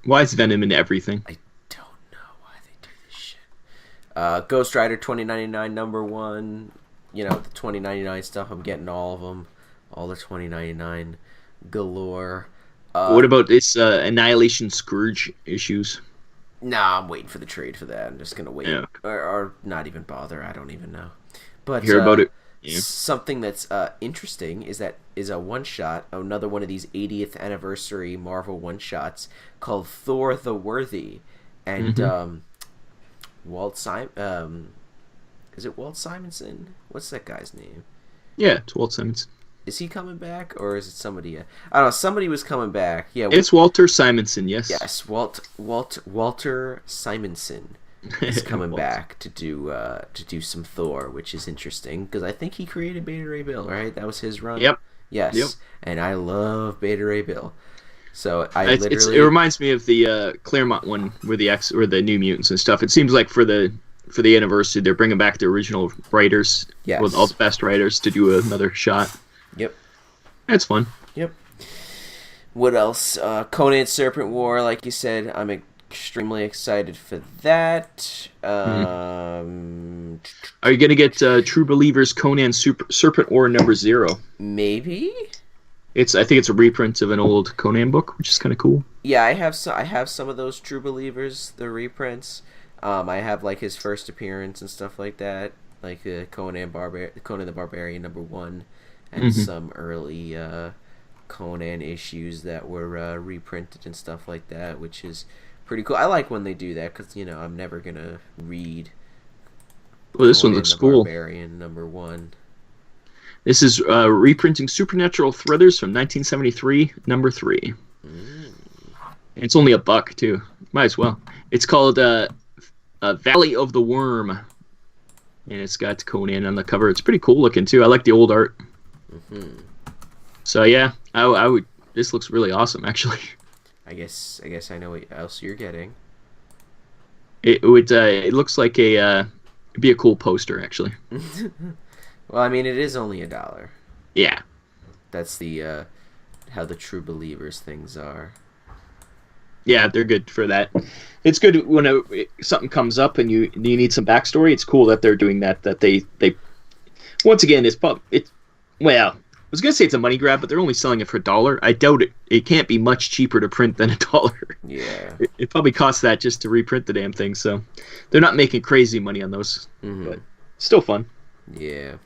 S2: Why is Venom in everything?
S1: I don't know why they do this shit. Ghost Rider 2099 number 1. You know, the 2099 stuff, I'm getting all of them. All the 2099 galore.
S2: What about this Annihilation Scourge issues?
S1: Nah, I'm waiting for the trade for that. I'm just going to wait.
S2: Yeah.
S1: Or not even bother. I don't even know. But
S2: hear about it. Yeah.
S1: Something that's interesting is a one-shot, another one of these 80th anniversary Marvel one-shots called Thor the Worthy. And Walt Simon... is it Walt Simonson? What's that guy's name?
S2: Yeah, it's Walt Simonson.
S1: Is he coming back, or is it somebody? I don't know. Somebody was coming back. Yeah,
S2: it's Walter Simonson. Yes.
S1: Yes, Walter Simonson is coming back to do some Thor, which is interesting because I think he created Beta Ray Bill, right? That was his run.
S2: Yep.
S1: Yes. Yep. And I love Beta Ray Bill. So
S2: it reminds me of the Claremont one with the New Mutants and stuff. It seems like for the anniversary, they're bringing back the original writers, with all the best writers, to do another shot.
S1: Yep.
S2: That's fun.
S1: Yep. What else? Conan Serpent War, like you said, I'm extremely excited for that.
S2: Are you going to get True Believers Conan Serpent War number 0?
S1: Maybe.
S2: I think it's a reprint of an old Conan book, which is kind of cool.
S1: Yeah, I have some of those True Believers, the reprints. I have like his first appearance and stuff like that, like Conan the Barbarian number 1, and some early Conan issues that were reprinted and stuff like that, which is pretty cool. I like when they do that because I'm never gonna read.
S2: Well, this one looks cool.
S1: Barbarian number 1.
S2: This is reprinting Supernatural Thrillers from 1973, number 3. And it's only $1 too. Might as well. It's called Valley of the Worm, and it's got Conan on the cover. It's pretty cool looking too. I like the old art. So yeah, I would. This looks really awesome, actually.
S1: I guess I know what else you're getting.
S2: It looks like it'd be a cool poster, actually.
S1: Well, I mean, it is only $1.
S2: Yeah.
S1: That's the how the True Believers things are.
S2: Yeah, they're good for that. It's good when something comes up and you need some backstory. It's cool that they're doing that. That they once again well, I was gonna say it's a money grab, but they're only selling it for $1. I doubt it. It can't be much cheaper to print than $1.
S1: Yeah.
S2: It probably costs that just to reprint the damn thing. So they're not making crazy money on those, but still fun.
S1: Yeah.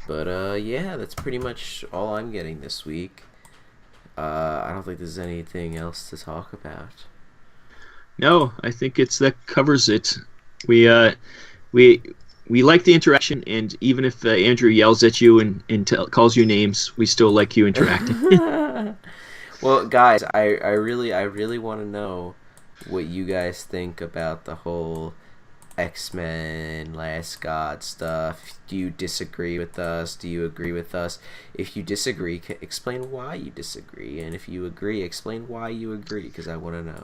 S1: But yeah, that's pretty much all I'm getting this week. I don't think there's anything else to talk about.
S2: No, I think that covers it. We like the interaction, and even if Andrew yells at you and calls you names, we still like you interacting.
S1: Well, guys, I really want to know what you guys think about the whole X-Men, Last God stuff. Do you disagree with us? Do you agree with us? If you disagree, explain why you disagree. And if you agree, explain why you agree, because I want to know.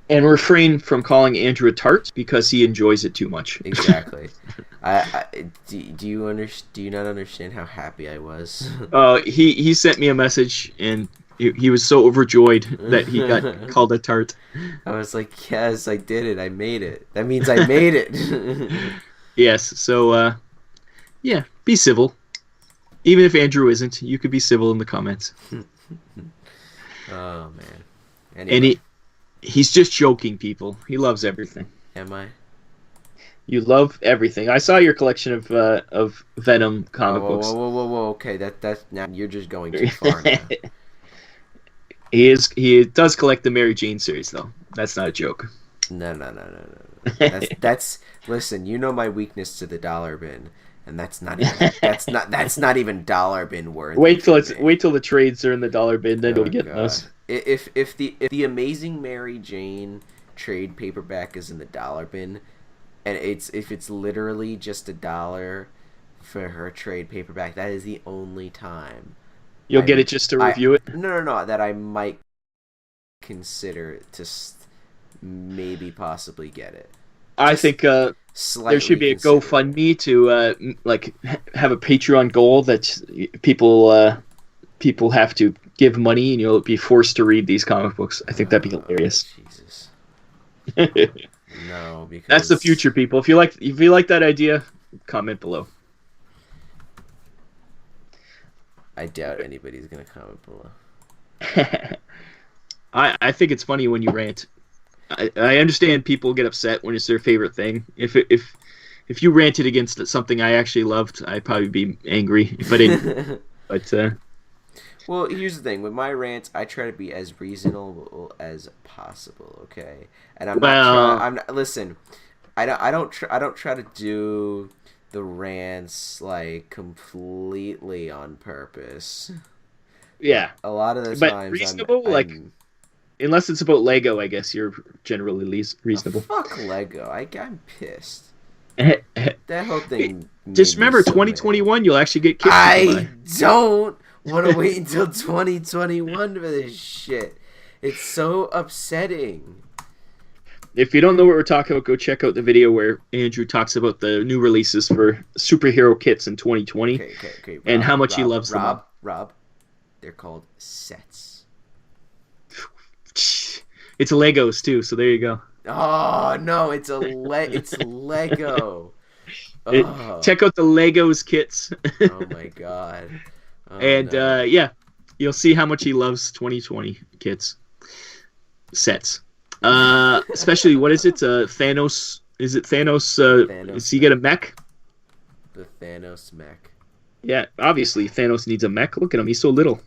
S2: And refrain from calling Andrew a tart because he enjoys it too much.
S1: Exactly. Do you not understand how happy I was?
S2: He sent me a message, and he was so overjoyed that he got called a tart.
S1: I was like, yes, I did it. I made it. That means I made it.
S2: Yes, so, yeah, be civil. Even if Andrew isn't, you could be civil in the comments.
S1: Oh, man. Anyway.
S2: And he's just joking, people. He loves everything.
S1: Am I?
S2: You love everything. I saw your collection of Venom comic books.
S1: Whoa. Okay, that's now you're just going too far now.
S2: He does collect the Mary Jane series, though. That's not a joke.
S1: No. That's listen. You know my weakness to the dollar bin, and that's not even even dollar bin worthy.
S2: Wait till the trades are in the dollar bin, then you'll get those.
S1: If the Amazing Mary Jane trade paperback is in the dollar bin, and if it's literally just $1 for her trade paperback, that is the only time
S2: you'll get it just to review it.
S1: No, that I might consider to maybe possibly get it.
S2: I think there should be a GoFundMe to have a Patreon goal that people have to give money, and you'll be forced to read these comic books. I think that'd be hilarious.
S1: Jesus. No, because
S2: that's the future, people. If you like that idea, comment below.
S1: I doubt anybody's gonna comment below.
S2: I think it's funny when you rant. I understand people get upset when it's their favorite thing. If you ranted against something I actually loved, I'd probably be angry if I didn't. But
S1: well, here's the thing. With my rants, I try to be as reasonable as possible. Okay, and listen. I don't try to do the rants like completely on purpose.
S2: Yeah,
S1: a lot of the
S2: but
S1: times,
S2: reasonable, unless it's about Lego, I guess you're generally reasonable.
S1: Fuck Lego. I'm pissed. That whole thing.
S2: Just remember, 2021,
S1: mad.
S2: You'll actually get kicked.
S1: I don't want to wait until 2021 for this shit. It's so upsetting.
S2: If you don't know what we're talking about, go check out the video where Andrew talks about the new releases for superhero kits in 2020
S1: okay.
S2: and how much he loves them.
S1: Rob, they're called sets.
S2: It's Legos too, so there you go.
S1: Oh no, it's Lego.
S2: Check out the Legos kits.
S1: Oh my god.
S2: And yeah, you'll see how much he loves 2020 kits sets. Especially, what is it? Thanos. Is it Thanos? Does he get a mech?
S1: The Thanos mech.
S2: Yeah, obviously Thanos needs a mech. Look at him; he's so little.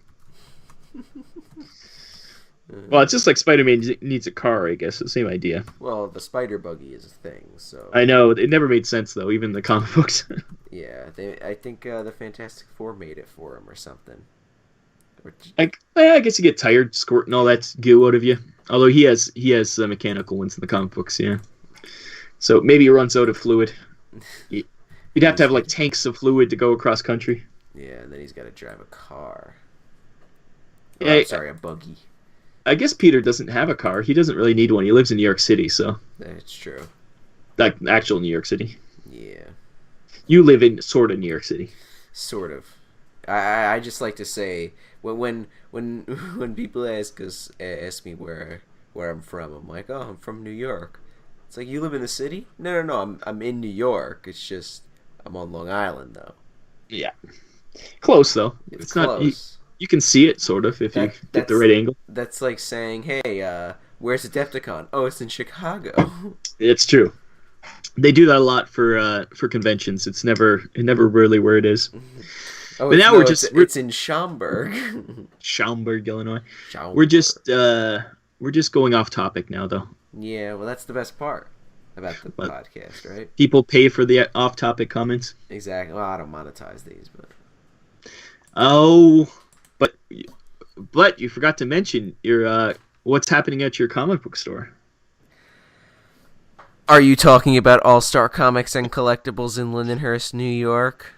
S2: Well, it's just like Spider-Man needs a car, I guess. The same idea.
S1: Well, the spider buggy is a thing, so.
S2: I know it never made sense though, even in the comic books.
S1: Yeah, I think the Fantastic Four made it for him or something.
S2: I guess you get tired squirting all that goo out of you. Although he has mechanical ones in the comic books, yeah. So maybe he runs out of fluid. You'd have to have like tanks of fluid to go across country.
S1: Yeah, and then he's got to drive a car.
S2: Yeah,
S1: sorry, a buggy.
S2: I guess Peter doesn't have a car. He doesn't really need one. He lives in New York City, so.
S1: That's true.
S2: Like actual New York City.
S1: Yeah.
S2: You live in sort of New York City.
S1: Sort of. I just like to say when people ask me where I'm from, I'm like, oh, I'm from New York. It's like, you live in the city? No, I'm in New York. It's just I'm on Long Island though.
S2: Yeah. Close though.
S1: It's
S2: not.
S1: Close.
S2: You can see it sort of if you get the right angle.
S1: That's like saying, hey, where's Adepticon? Oh, it's in Chicago.
S2: It's true. They do that a lot for conventions. It's never really where it is.
S1: Oh,
S2: but now
S1: it's in Schaumburg.
S2: Schaumburg, Illinois.
S1: Schaumburg.
S2: We're just going off topic now, though.
S1: Yeah, well, that's the best part about the podcast, right?
S2: People pay for the off-topic comments.
S1: Exactly. Well, I don't monetize these, but.
S2: Oh, but you forgot to mention your what's happening at your comic book store.
S1: Are you talking about All Star Comics and Collectibles in Lindenhurst, New York?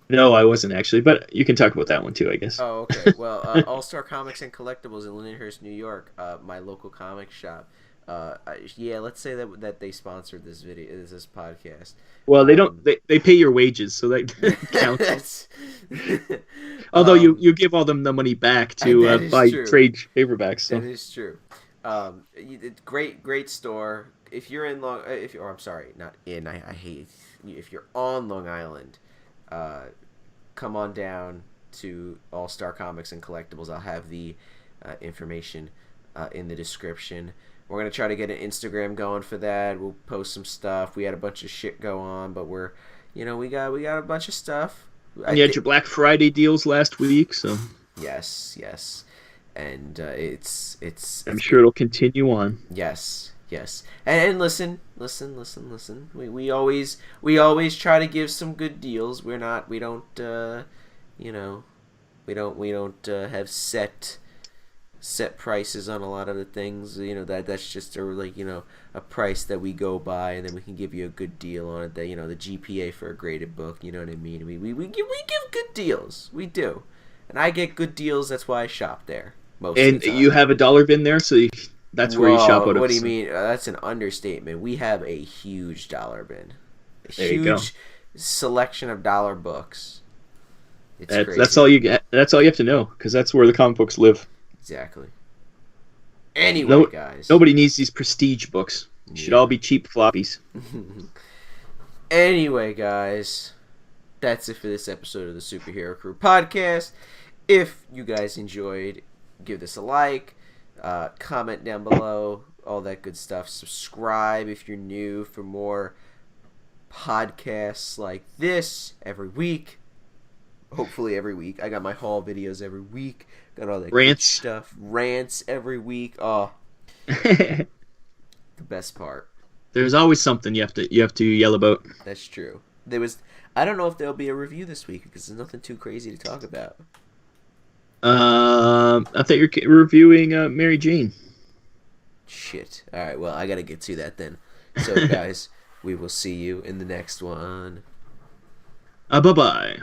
S2: No, I wasn't actually, but you can talk about that one too, I guess.
S1: Oh, okay. Well, All Star Comics and Collectibles in Lindenhurst, New York, my local comic shop. Yeah, let's say that they sponsored this this podcast.
S2: Well, they don't. They pay your wages, so that counts. Although you give all them the money back to buy
S1: true.
S2: trade paperbacks. So.
S1: That is true. Great store. If you're in I'm sorry, not in. I hate. If you're on Long Island, come on down to All Star Comics and Collectibles. I'll have the information in the description. We're gonna try to get an Instagram going for that. We'll post some stuff. We had a bunch of shit go on, but we got a bunch of stuff.
S2: And you had your Black Friday deals last week, so
S1: yes, and it's.
S2: I'm sure it'll continue on.
S1: Yes, and listen. We always try to give some good deals. We don't have set prices on a lot of the things. That's just a price that we go by, and then we can give you a good deal on it. That the GPA for a graded book. You know what I mean? We give good deals. We do, and I get good deals. That's why I shop there most of the time.
S2: You have a dollar bin there, so that's where you shop out of.
S1: What do you mean? That's an understatement. We have a huge dollar bin.
S2: There you go.
S1: Selection of dollar books.
S2: That's all you get. That's all you have to know, because that's where the comic books live.
S1: Exactly. Anyway, guys.
S2: Nobody needs these prestige books. It should all be cheap floppies.
S1: Anyway, guys. That's it for this episode of the Superhero Crew podcast. If you guys enjoyed, give this a like. Comment down below. All that good stuff. Subscribe if you're new for more podcasts like this every week. Hopefully every week. I got my haul videos every week. Got all that good stuff. Rants every week. Oh, the best part.
S2: There's always something you have to yell about.
S1: That's true. I don't know if there'll be a review this week because there's nothing too crazy to talk about.
S2: I thought you were reviewing Mary Jane.
S1: Shit. All right. Well, I gotta get to that then. So, guys, we will see you in the next one.
S2: Bye-bye.